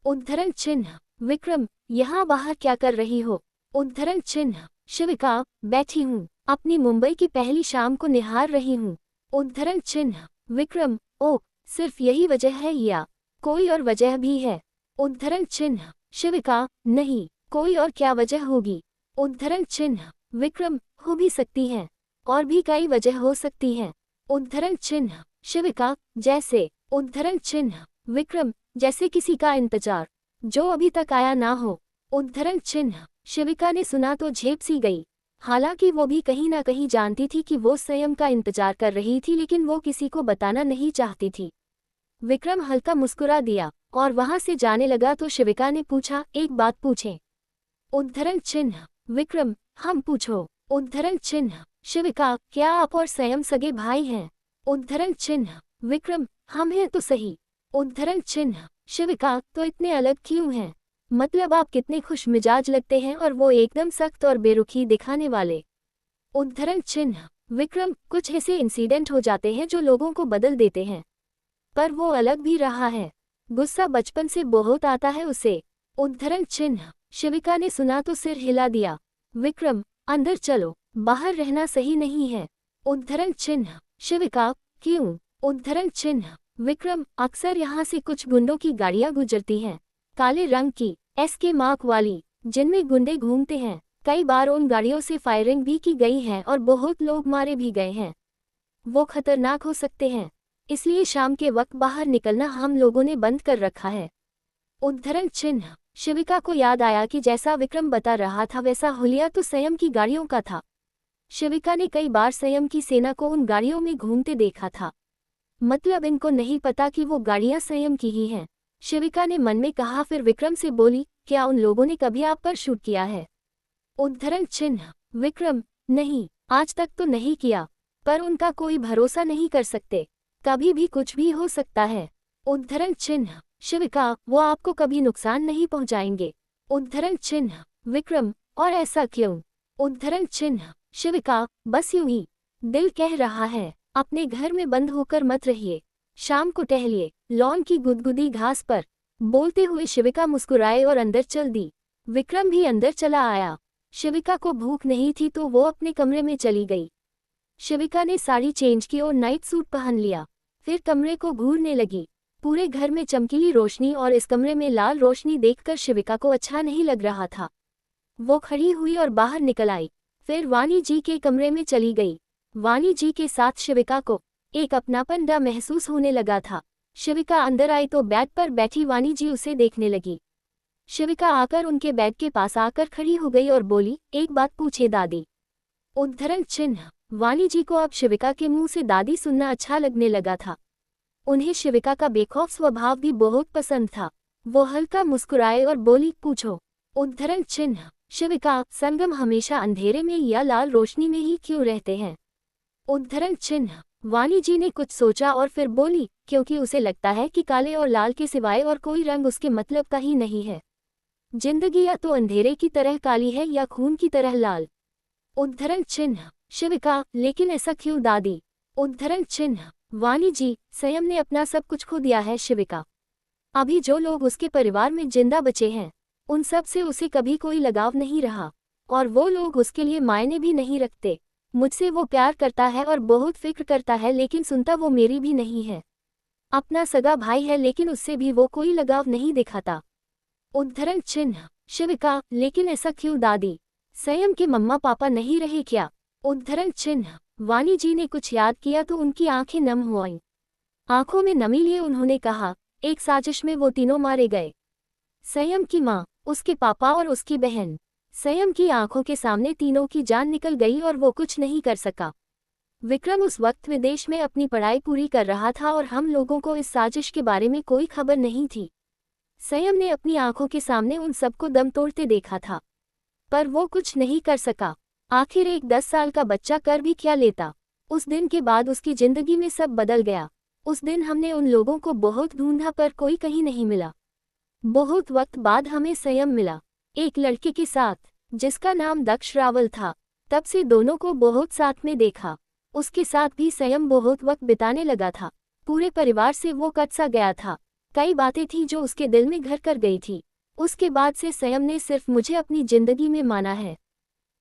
उद्धरण चिन्ह। विक्रम, यहाँ बाहर क्या कर रही हो। उद्धरण चिन्ह। शिविका, बैठी हूँ, अपनी मुंबई की पहली शाम को निहार रही हूँ। उद्धरण चिन्ह। विक्रम, ओह, सिर्फ यही वजह है या कोई और वजह भी है। उद्धरण चिन्ह। शिविका, नहीं, कोई और क्या वजह होगी। उद्धरण चिन्ह। विक्रम, हो भी सकती है, और भी कई वजह हो सकती हैं। उद्धरण चिन्ह। शिविका, जैसे। उद्धरण चिन्ह। विक्रम, जैसे किसी का इंतजार जो अभी तक आया ना हो। उद्धरण चिन्ह। शिविका ने सुना तो झेप सी गई। हालांकि वो भी कहीं ना कहीं जानती थी कि वो संयम का इंतजार कर रही थी, लेकिन वो किसी को बताना नहीं चाहती थी। विक्रम हल्का मुस्कुरा दिया और वहां से जाने लगा तो शिविका ने पूछा, एक बात पूछें। उद्धरण चिन्ह। विक्रम, हम पूछो। उद्धरण चिन्ह। शिविका, क्या आप और संयम सगे भाई हैं। उद्धरण चिन्ह। विक्रम, हम हैं तो सही। उद्धरण चिन्ह। शिविका, तो इतने अलग क्यों हैं। मतलब आप कितने खुश मिजाज लगते हैं और वो एकदम सख्त और बेरुखी दिखाने वाले। उद्धरण चिन्ह। विक्रम, कुछ ऐसे इंसिडेंट हो जाते हैं जो लोगों को बदल देते हैं, पर वो अलग भी रहा है। गुस्सा बचपन से बहुत आता है उसे। उद्धरण चिन्ह। शिविका ने सुना तो सिर हिला दिया। विक्रम, अंदर चलो, बाहर रहना सही नहीं है। उद्धरण चिन्ह। शिविका, क्यों। उद्धरण चिन्ह। विक्रम, अक्सर यहाँ से कुछ गुंडों की गाड़ियाँ गुजरती हैं, काले रंग की, SK मार्क वाली, जिनमें गुंडे घूमते हैं। कई बार उन गाड़ियों से फायरिंग भी की गई है और बहुत लोग मारे भी गए हैं। वो खतरनाक हो सकते हैं, इसलिए शाम के वक्त बाहर निकलना हम लोगों ने बंद कर रखा है। उद्धरण चिन्ह। शिविका को याद आया कि जैसा विक्रम बता रहा था वैसा हुलिया तो संयम की गाड़ियों का था। शिविका ने कई बार संयम की सेना को उन गाड़ियों में घूमते देखा था। मतलब इनको नहीं पता कि वो गाड़ियां संयम की ही हैं। शिविका ने मन में कहा, फिर विक्रम से बोली, क्या उन लोगों ने कभी आप पर शूट किया है। उद्धरण चिन्ह। विक्रम, नहीं, आज तक तो नहीं किया, पर उनका कोई भरोसा नहीं कर सकते, कभी भी कुछ भी हो सकता है। उद्धरण चिन्ह। शिविका, वो आपको कभी नुकसान नहीं पहुंचाएंगे। उद्धरण चिन्ह। विक्रम, और ऐसा क्यों। उद्धरण चिन्ह। शिविका, बस यूं ही दिल कह रहा है, अपने घर में बंद होकर मत रहिए, शाम को टहलिए, लॉन की गुदगुदी घास पर। बोलते हुए शिविका मुस्कुराए और अंदर चल दी। विक्रम भी अंदर चला आया। शिविका को भूख नहीं थी तो वो अपने कमरे में चली गई। शिविका ने साड़ी चेंज की और नाइट सूट पहन लिया, फिर कमरे को घूरने लगी। पूरे घर में चमकीली रोशनी और इस कमरे में लाल रोशनी देखकर शिविका को अच्छा नहीं लग रहा था। वो खड़ी हुई और बाहर निकल आई, फिर वाणी जी के कमरे में चली गई। वाणी जी के साथ शिविका को एक अपनापन सा महसूस होने लगा था। शिविका अंदर आई तो बेड पर बैठी वाणी जी उसे देखने लगी। शिविका आकर उनके बेड के पास आकर खड़ी हो गई और बोली, एक बात पूछे दादी। उद्धरण चिन्ह। वाणी जी को अब शिविका के मुंह से दादी सुनना अच्छा लगने लगा था। उन्हें शिविका का बेखौफ स्वभाव भी बहुत पसंद था। वो हल्का मुस्कुराए और बोली, पूछो। उद्धरण चिन्ह। शिविका, संगम हमेशा अंधेरे में या लाल रोशनी में ही क्यों रहते हैं? उद्धरण चिन्ह। वाणी जी ने कुछ सोचा और फिर बोली, क्योंकि उसे लगता है कि काले और लाल के सिवाय और कोई रंग उसके मतलब का ही नहीं है। जिंदगी या तो अंधेरे की तरह काली है या खून की तरह लाल। उद्धरण चिन्ह। शिविका, लेकिन ऐसा क्यों दादी? उद्धरण चिन्ह। वाणी जी, संयम ने अपना सब कुछ खो दिया है शिविका। अभी जो लोग उसके परिवार में जिंदा बचे हैं, उन सब से उसे कभी कोई लगाव नहीं रहा, और वो लोग उसके लिए मायने भी नहीं रखते। मुझसे वो प्यार करता है और बहुत फिक्र करता है, लेकिन सुनता वो मेरी भी नहीं है। अपना सगा भाई है, लेकिन उससे भी वो कोई लगाव नहीं दिखाता। उद्धरण चिन्ह। शिविका, लेकिन ऐसा क्यों दादी? संयम के मम्मा पापा नहीं रहे क्या? उद्धरण चिन्ह। वाणी जी ने कुछ याद किया तो उनकी आंखें नम हो आईं। आंखों में नमी लिए उन्होंने कहा, एक साजिश में वो तीनों मारे गए। संयम की माँ, उसके पापा और उसकी बहन। संयम की आंखों के सामने तीनों की जान निकल गई और वो कुछ नहीं कर सका। विक्रम उस वक्त विदेश में अपनी पढ़ाई पूरी कर रहा था और हम लोगों को इस साजिश के बारे में कोई खबर नहीं थी। संयम ने अपनी आंखों के सामने उन सबको दम तोड़ते देखा था, पर वो कुछ नहीं कर सका। आखिर एक 10 साल का बच्चा कर भी क्या लेता। उस दिन के बाद उसकी जिंदगी में सब बदल गया। उस दिन हमने उन लोगों को बहुत ढूंढा पर कोई कहीं नहीं मिला। बहुत वक्त बाद हमें संयम मिला, एक लड़के के साथ, जिसका नाम दक्ष रावल था। तब से दोनों को बहुत साथ में देखा। उसके साथ भी संयम बहुत वक्त बिताने लगा था। पूरे परिवार से वो कट सा गया था। कई बातें थी जो उसके दिल में घर कर गई थी। उसके बाद से संयम ने सिर्फ मुझे अपनी जिंदगी में माना है,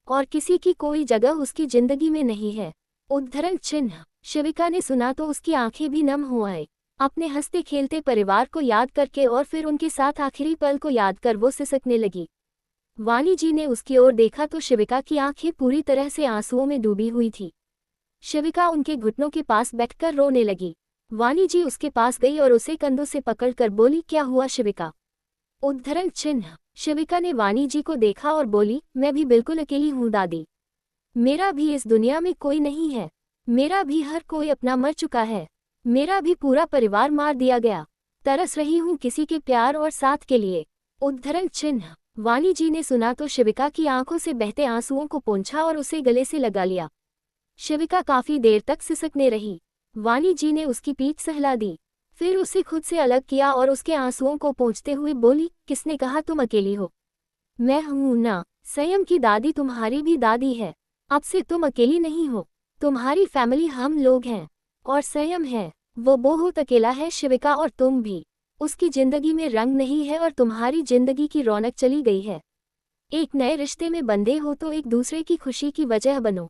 और किसी की कोई जगह उसकी जिंदगी में नहीं है। उद्धरण चिन्ह। शिविका ने सुना तो उसकी आंखें भी नम हो आए। अपने हंसते खेलते परिवार को याद करके और फिर उनके साथ आखिरी पल को याद कर वो सिसकने लगी। वाणी जी ने उसकी ओर देखा तो शिविका की आंखें पूरी तरह से आंसुओं में डूबी हुई थी। शिविका उनके घुटनों के पास बैठकर रोने लगी। वाणी जी उसके पास गई और उसे कंधों से पकड़कर बोली, क्या हुआ शिविका? उद्धरण चिन्ह। शिविका ने वाणी जी को देखा और बोली, मैं भी बिल्कुल अकेली हूँ दादी। मेरा भी इस दुनिया में कोई नहीं है। मेरा भी हर कोई अपना मर चुका है। मेरा भी पूरा परिवार मार दिया गया। तरस रही हूँ किसी के प्यार और साथ के लिए। उद्धरण चिन्ह। वाणी जी ने सुना तो शिविका की आंखों से बहते आंसुओं को पोंछा और उसे गले से लगा लिया। शिविका काफी देर तक सिसकने रही। वाणी जी ने उसकी पीठ सहला दी, फिर उसे खुद से अलग किया और उसके आंसुओं को पोंछते हुए बोली, किसने कहा तुम अकेली हो? मैं हूं ना। संयम की दादी तुम्हारी भी दादी है। अब से तुम अकेली नहीं हो। तुम्हारी फैमिली हम लोग हैं, और संयम है, वो बहुत अकेला है शिविका, और तुम भी। उसकी जिंदगी में रंग नहीं है और तुम्हारी जिंदगी की रौनक चली गई है। एक नए रिश्ते में बंधे हो तो एक दूसरे की खुशी की वजह बनो।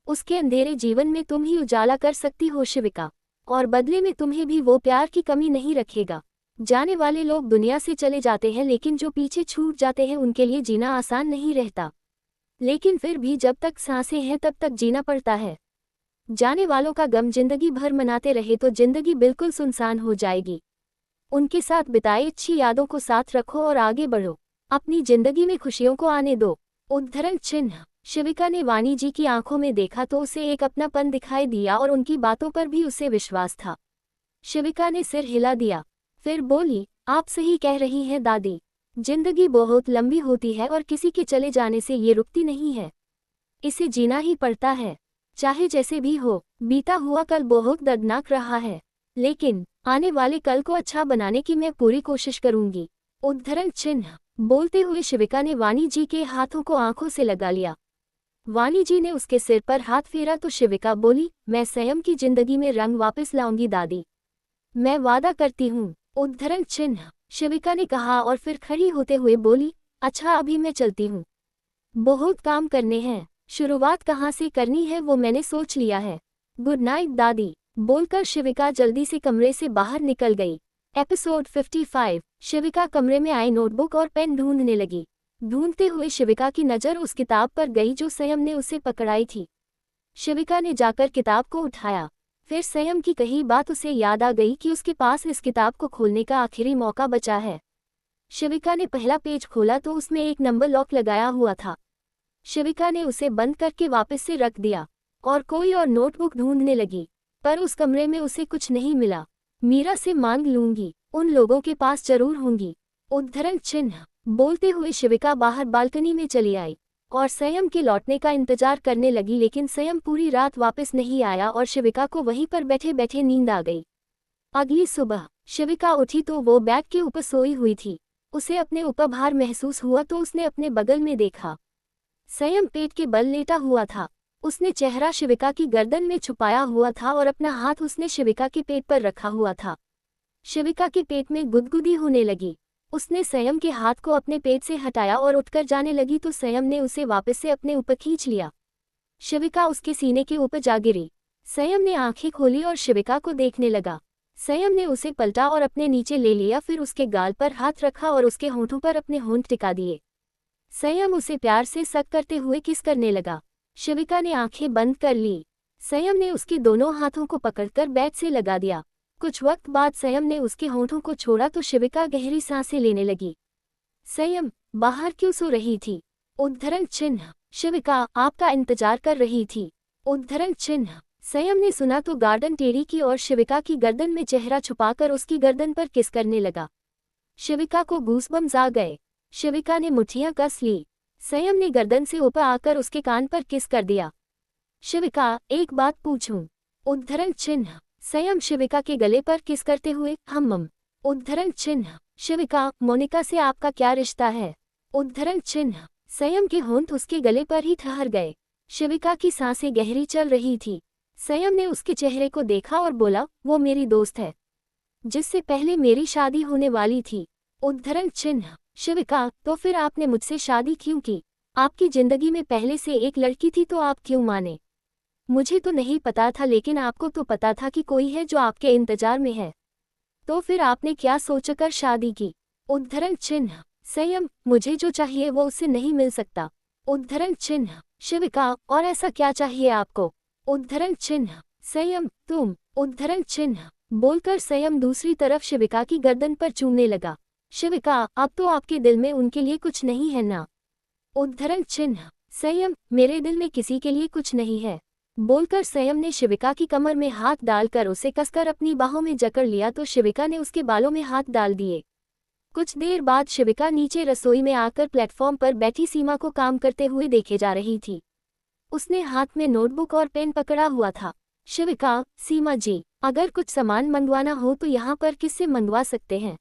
उसके अंधेरे जीवन में तुम ही उजाला कर सकती हो शिविका, और बदले में तुम्हें भी वो प्यार की कमी नहीं रखेगा। जाने वाले लोग दुनिया से चले जाते हैं, लेकिन जो पीछे छूट जाते हैं उनके लिए जीना आसान नहीं रहता। लेकिन फिर भी जब तक सांसें हैं तब तक जीना पड़ता है। जाने वालों का गम जिंदगी भर मनाते रहे तो जिंदगी बिल्कुल सुनसान हो जाएगी। उनके साथ बिताई अच्छी यादों को साथ रखो और आगे बढ़ो। अपनी जिंदगी में खुशियों को आने दो। उद्धरण चिन्ह। शिविका ने वाणी जी की आंखों में देखा तो उसे एक अपनापन दिखाई दिया और उनकी बातों पर भी उसे विश्वास था। शिविका ने सिर हिला दिया, फिर बोली, आप सही कह रही हैं दादी। जिंदगी बहुत लंबी होती है और किसी के चले जाने से ये रुकती नहीं है। इसे जीना ही पड़ता है, चाहे जैसे भी हो। बीता हुआ कल बहुत दर्दनाक रहा है, लेकिन आने वाले कल को अच्छा बनाने की मैं पूरी कोशिश करूंगी। उद्धरण चिन्ह। बोलते हुए शिविका ने वाणी जी के हाथों को आंखों से लगा लिया। वाणी जी ने उसके सिर पर हाथ फेरा तो शिविका बोली, मैं संयम की जिंदगी में रंग वापस लाऊंगी दादी। मैं वादा करती हूँ। उद्धरण चिन्ह। शिविका ने कहा और फिर खड़ी होते हुए बोली, अच्छा अभी मैं चलती हूँ, बहुत काम करने हैं। शुरुआत कहाँ से करनी है वो मैंने सोच लिया है। गुड नाइट दादी। बोलकर शिविका जल्दी से कमरे से बाहर निकल गई। एपिसोड 55। शिविका कमरे में आई नोटबुक और पेन ढूंढने लगी। ढूंढते हुए शिविका की नज़र उस किताब पर गई जो संयम ने उसे पकड़ाई थी। शिविका ने जाकर किताब को उठाया। फिर संयम की कही बात उसे याद आ गई कि उसके पास इस किताब को खोलने का आखिरी मौका बचा है। शिविका ने पहला पेज खोला तो उसमें एक नंबर लॉक लगाया हुआ था। शिविका ने उसे बंद करके वापस से रख दिया और कोई और नोटबुक ढूंढने लगी, पर उस कमरे में उसे कुछ नहीं मिला। मीरा से मांग लूंगी, उन लोगों के पास जरूर होंगी। उद्धरण चिन्ह बोलते हुए शिविका बाहर बालकनी में चली आई और संयम के लौटने का इंतजार करने लगी, लेकिन संयम पूरी रात वापस नहीं आया और शिविका को वहीं पर बैठे बैठे नींद आ गई। अगली सुबह शिविका उठी तो वो बेड के ऊपर सोई हुई थी। उसे अपने ऊपर भार महसूस हुआ तो उसने अपने बगल में देखा। संयम पेट के बल लेटा हुआ था। उसने चेहरा शिविका की गर्दन में छुपाया हुआ था और अपना हाथ उसने शिविका के पेट पर रखा हुआ था। शिविका के पेट में गुदगुदी होने लगी। उसने संयम के हाथ को अपने पेट से हटाया और उठकर जाने लगी तो संयम ने उसे वापस से अपने ऊपर खींच लिया। शिविका उसके सीने के ऊपर जा गिरी। संयम ने आंखें खोली और शिविका को देखने लगा। संयम ने उसे पलटा और अपने नीचे ले लिया, फिर उसके गाल पर हाथ रखा और उसके होंठों पर अपने होंठ टिका दिए। संयम उसे प्यार से सक करते हुए किस करने लगा। शिविका ने आंखें बंद कर ली। संयम ने उसके दोनों हाथों को पकड़कर बेड से लगा दिया। कुछ वक्त बाद संयम ने उसके होंठों को छोड़ा तो शिविका गहरी सांसें लेने लगी। संयम, बाहर क्यों सो रही थी? उद्धरण चिन्ह शिविका आपका इंतजार कर रही थी। उद्धरण चिन्ह संयम ने सुना तो गार्डन टेढ़ी की और शिविका की गर्दन में चेहरा छुपाकर उसकी गर्दन पर किस करने लगा। शिविका को गूसबम्स आ गए। शिविका ने मुट्ठियां कस ली। संयम ने गर्दन से ऊपर आकर उसके कान पर किस कर दिया। शिविका, एक बात पूछूं? उद्धरण चिन्ह संयम शिविका के गले पर किस करते हुए हम। उद्धरण चिन्ह शिविका, मोनिका से आपका क्या रिश्ता है? उद्धरण चिन्ह संयम के होंठ उसके गले पर ही ठहर गए। शिविका की सांसें गहरी चल रही थी। संयम ने उसके चेहरे को देखा और बोला, वो मेरी दोस्त है जिससे पहले मेरी शादी होने वाली थी। उद्धरण चिन्ह शिविका, तो फिर आपने मुझसे शादी क्यों की? आपकी जिंदगी में पहले से एक लड़की थी तो आप क्यों माने? मुझे तो नहीं पता था, लेकिन आपको तो पता था कि कोई है जो आपके इंतजार में है, तो फिर आपने क्या सोचकर शादी की? उद्धरण चिन्ह संयम, मुझे जो चाहिए वो उससे नहीं मिल सकता। उद्धरण चिन्ह शिविका, और ऐसा क्या चाहिए आपको? उद्धरण चिन्ह संयम, तुम। उद्धरण चिन्ह बोलकर संयम दूसरी तरफ शिविका की गर्दन पर चूमने लगा। शिविका, अब तो आपके दिल में उनके लिए कुछ नहीं है ना? उद्धरण चिन्ह संयम, मेरे दिल में किसी के लिए कुछ नहीं है। बोलकर संयम ने शिविका की कमर में हाथ डालकर उसे कसकर अपनी बाहों में जकड़ लिया तो शिविका ने उसके बालों में हाथ डाल दिए। कुछ देर बाद शिविका नीचे रसोई में आकर प्लेटफॉर्म पर बैठी सीमा को काम करते हुए देखे जा रही थी। उसने हाथ में नोटबुक और पेन पकड़ा हुआ था। शिविका, सीमा जी, अगर कुछ सामान मंगवाना हो तो यहाँ पर किससे मंगवा सकते हैं?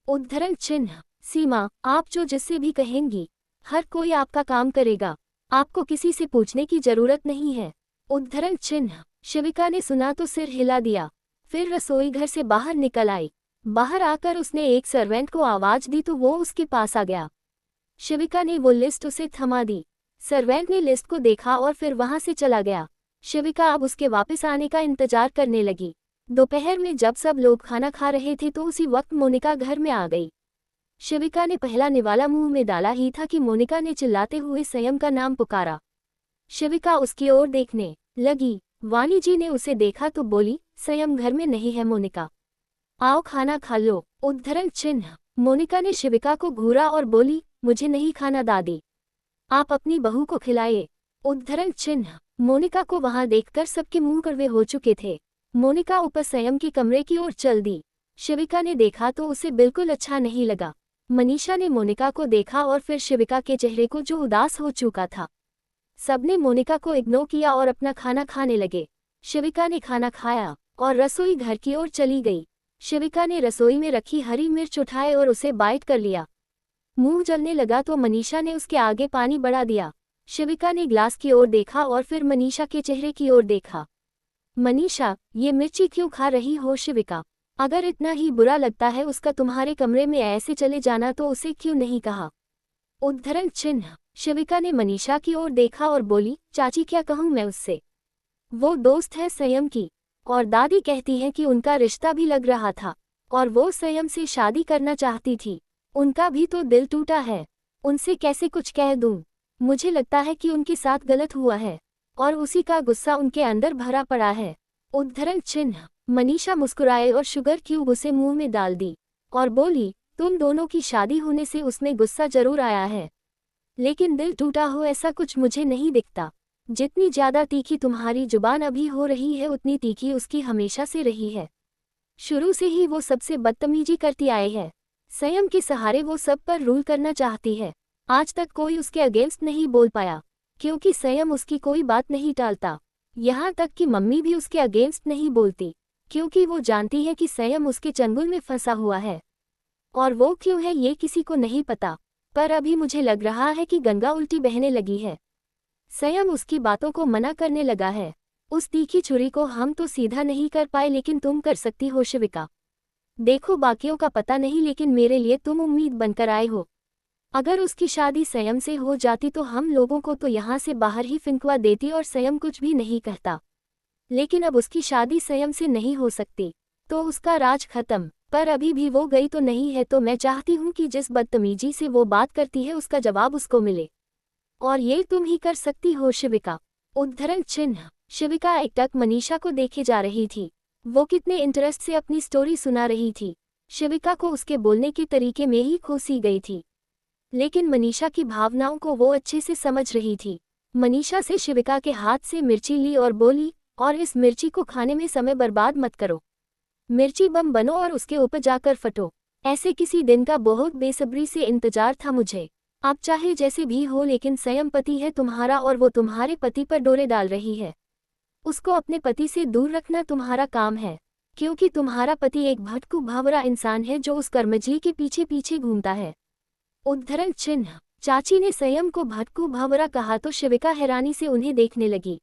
उद्धरण चिन्ह सीमा, आप जो जिससे भी कहेंगी, हर कोई आपका काम करेगा। आपको किसी से पूछने की जरूरत नहीं है। उद्धरण चिन्ह शिविका ने सुना तो सिर हिला दिया। फिर रसोई घर से बाहर निकल आई। बाहर आकर उसने एक सर्वेंट को आवाज दी तो वो उसके पास आ गया। शिविका ने वो लिस्ट उसे थमा दी। सर्वेंट ने लिस्ट को देखा और फिर वहां से चला गया। शिविका अब उसके वापस आने का इंतजार करने लगी। दोपहर में जब सब लोग खाना खा रहे थे तो उसी वक्त मोनिका घर में आ गई। शिविका ने पहला निवाला मुंह में डाला ही था कि मोनिका ने चिल्लाते हुए संयम का नाम पुकारा। शिविका उसकी ओर देखने लगी। वाणी जी ने उसे देखा तो बोली, संयम घर में नहीं है मोनिका, आओ खाना खा लो। उद्धरण चिन्ह मोनिका ने शिविका को घूरा और बोली, मुझे नहीं खाना दादी, आप अपनी बहू को खिलाए। उद्धरण चिन्ह मोनिका को वहां देखकर सबके मुंह कड़वे हो चुके थे। मोनिका ऊपर संयम के कमरे की ओर चल दी। शिविका ने देखा तो उसे बिल्कुल अच्छा नहीं लगा। मनीषा ने मोनिका को देखा और फिर शिविका के चेहरे को जो उदास हो चुका था। सबने मोनिका को इग्नोर किया और अपना खाना खाने लगे। शिविका ने खाना खाया और रसोई घर की ओर चली गई। शिविका ने रसोई में रखी हरी मिर्च उठाए और उसे बाइट कर लिया। मुंह जलने लगा तो मनीषा ने उसके आगे पानी बढ़ा दिया। शिविका ने ग्लास की ओर देखा और फिर मनीषा के चेहरे की ओर देखा। मनीषा, ये मिर्ची क्यों खा रही हो? शिविका, अगर इतना ही बुरा लगता है उसका तुम्हारे कमरे में ऐसे चले जाना तो उसे क्यों नहीं कहा? उद्धरण चिन्ह शिविका ने मनीषा की ओर देखा और बोली, चाची क्या कहूँ मैं उससे, वो दोस्त है संयम की, और दादी कहती है कि उनका रिश्ता भी लग रहा था और वो संयम से शादी करना चाहती थी। उनका भी तो दिल टूटा है, उनसे कैसे कुछ कह दूं? मुझे लगता है कि उनके साथ गलत हुआ है और उसी का गुस्सा उनके अंदर भरा पड़ा है। उद्धरण चिन्ह। मनीषा मुस्कुराए और शुगर क्यूब उसे मुंह में डाल दी और बोली, तुम दोनों की शादी होने से उसमें गुस्सा जरूर आया है, लेकिन दिल टूटा हो ऐसा कुछ मुझे नहीं दिखता। जितनी ज्यादा तीखी तुम्हारी जुबान अभी हो रही है उतनी तीखी उसकी हमेशा से रही है। शुरू से ही वो सबसे बदतमीजी करती आई है। संयम के सहारे वो सब पर रूल करना चाहती है। आज तक कोई उसके अगेंस्ट नहीं बोल पाया, क्योंकि संयम उसकी कोई बात नहीं टालता। यहाँ तक कि मम्मी भी उसके अगेंस्ट नहीं बोलती, क्योंकि वो जानती है कि संयम उसके चंगुल में फंसा हुआ है। और वो क्यों है ये किसी को नहीं पता, पर अभी मुझे लग रहा है कि गंगा उल्टी बहने लगी है। संयम उसकी बातों को मना करने लगा है। उस तीखी छुरी को हम तो सीधा नहीं कर पाए, लेकिन तुम कर सकती हो शिविका। देखो बाकियों का पता नहीं, लेकिन मेरे लिए तुम उम्मीद बनकर आए हो। अगर उसकी शादी संयम से हो जाती तो हम लोगों को तो यहाँ से बाहर ही फिंकवा देती और संयम कुछ भी नहीं कहता। लेकिन अब उसकी शादी संयम से नहीं हो सकती, तो उसका राज खत्म। पर अभी भी वो गई तो नहीं है, तो मैं चाहती हूँ कि जिस बदतमीजी से वो बात करती है उसका जवाब उसको मिले, और ये तुम ही कर सकती हो शिविका। उद्धरण चिन्ह। शिविका एकटक मनीषा को देखे जा रही थी। वो कितने इंटरेस्ट से अपनी स्टोरी सुना रही थी। शिविका को उसके बोलने के तरीके में ही खो सी गई थी, लेकिन मनीषा की भावनाओं को वो अच्छे से समझ रही थी। मनीषा से शिविका के हाथ से मिर्ची ली और बोली, और इस मिर्ची को खाने में समय बर्बाद मत करो। मिर्ची बम बनो और उसके ऊपर जाकर फटो। ऐसे किसी दिन का बहुत बेसब्री से इंतजार था मुझे। आप चाहे जैसे भी हो, लेकिन संयम पति है तुम्हारा और वो तुम्हारे पति पर डोरे डाल रही है। उसको अपने पति से दूर रखना तुम्हारा काम है, क्योंकि तुम्हारा पति एक भटकू भावरा इंसान है जो उस कर्मजी के पीछे पीछे घूमता है। उद्धरण चिन्ह। चाची ने संयम को भटकू भावरा कहा तो शिविका हैरानी से उन्हें देखने लगी।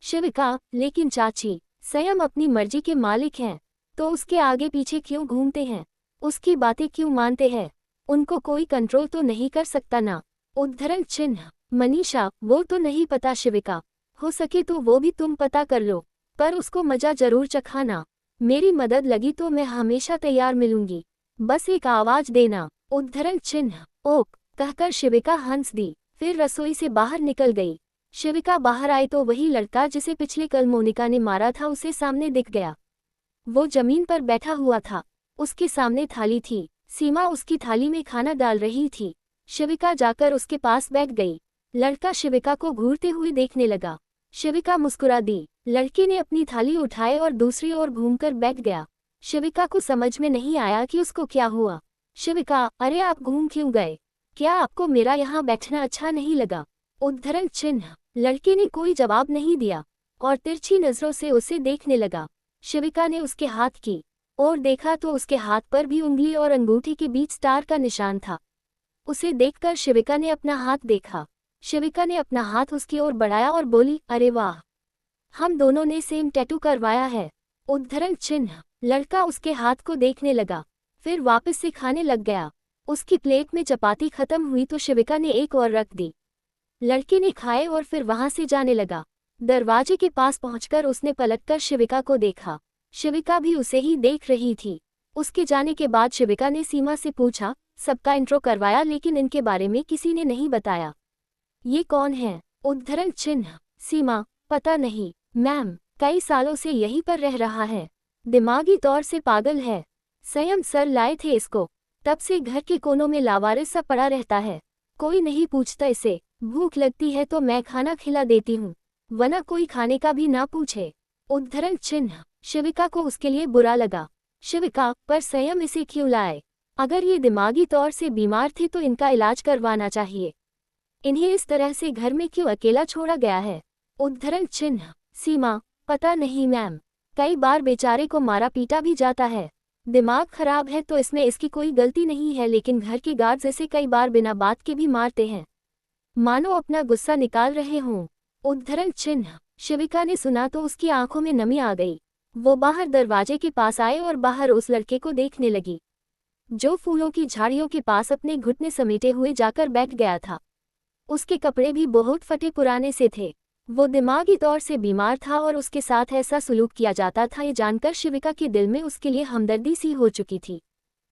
शिविका, लेकिन चाची, संयम अपनी मर्जी के मालिक हैं, तो उसके आगे पीछे क्यों घूमते हैं? उसकी बातें क्यों मानते हैं? उनको कोई कंट्रोल तो नहीं कर सकता ना? उद्धरण चिन्ह। मनीषा, वो तो नहीं पता शिविका, हो सके तो वो भी तुम पता कर लो, पर उसको मजा जरूर चखाना। मेरी मदद लगी तो मैं हमेशा तैयार मिलूंगी, बस एक आवाज देना। उद्धरण चिन्ह। ओक कहकर शिविका हंस दी, फिर रसोई से बाहर निकल गई। शिविका बाहर आई तो वही लड़का जिसे पिछले कल मोनिका ने मारा था उसे सामने दिख गया। वो जमीन पर बैठा हुआ था, उसके सामने थाली थी। सीमा उसकी थाली में खाना डाल रही थी। शिविका जाकर उसके पास बैठ गई। लड़का शिविका को घूरते हुए देखने लगा। शिविका मुस्कुरा दी। लड़के ने अपनी थाली उठाए और दूसरी ओर घूमकर बैठ गया। शिविका को समझ में नहीं आया कि उसको क्या हुआ। शिविका, अरे आप घूम क्यों गए? क्या आपको मेरा यहाँ बैठना अच्छा नहीं लगा? उद्धरण चिन्ह। लड़के ने कोई जवाब नहीं दिया और तिरछी नजरों से उसे देखने लगा। शिविका ने उसके हाथ की और देखा तो उसके हाथ पर भी उंगली और अंगूठी के बीच स्टार का निशान था। उसे देखकर शिविका ने अपना हाथ देखा। शिविका ने अपना हाथ उसकी ओर बढ़ाया और बोली, अरे वाह, हम दोनों ने सेम टैटू करवाया है। उद्धरण चिन्ह। लड़का उसके हाथ को देखने लगा, फिर वापस से खाने लग गया। उसकी प्लेट में चपाती खत्म हुई तो शिविका ने एक और रख दी। लड़के ने खाए और फिर वहां से जाने लगा। दरवाजे के पास पहुंचकर उसने पलटकर शिविका को देखा। शिविका भी उसे ही देख रही थी। उसके जाने के बाद शिविका ने सीमा से पूछा, सबका इंट्रो करवाया लेकिन इनके बारे में किसी ने नहीं बताया, ये कौन है? उद्धरण चिन्ह। सीमा, पता नहीं मैम, कई सालों से यहीं पर रह रहा है, दिमागी तौर से पागल है। संयम सर लाए थे इसको, तब से घर के कोनों में लावारिस सा पड़ा रहता है। कोई नहीं पूछता इसे। भूख लगती है तो मैं खाना खिला देती हूँ, वरना कोई खाने का भी ना पूछे। उद्धरण चिन्ह। शिविका को उसके लिए बुरा लगा। शिविका, पर संयम इसे क्यों लाए? अगर ये दिमागी तौर से बीमार थे तो इनका इलाज करवाना चाहिए। इन्हें इस तरह से घर में क्यों अकेला छोड़ा गया है? उद्धरण चिन्ह। सीमा, पता नहीं मैम, कई बार बेचारे को मारा पीटा भी जाता है। दिमाग खराब है तो इसमें इसकी कोई गलती नहीं है, लेकिन घर के गार्ड्स इसे कई बार बिना बात के भी मारते हैं, मानो अपना गुस्सा निकाल रहे हों। उद्धरण चिन्ह। शिविका ने सुना तो उसकी आंखों में नमी आ गई। वो बाहर दरवाजे के पास आए और बाहर उस लड़के को देखने लगी, जो फूलों की झाड़ियों के पास अपने घुटने समेटे हुए जाकर बैठ गया था। उसके कपड़े भी बहुत फटे पुराने से थे। वो दिमागी तौर से बीमार था और उसके साथ ऐसा सुलूक किया जाता था, ये जानकर शिविका के दिल में उसके लिए हमदर्दी सी हो चुकी थी।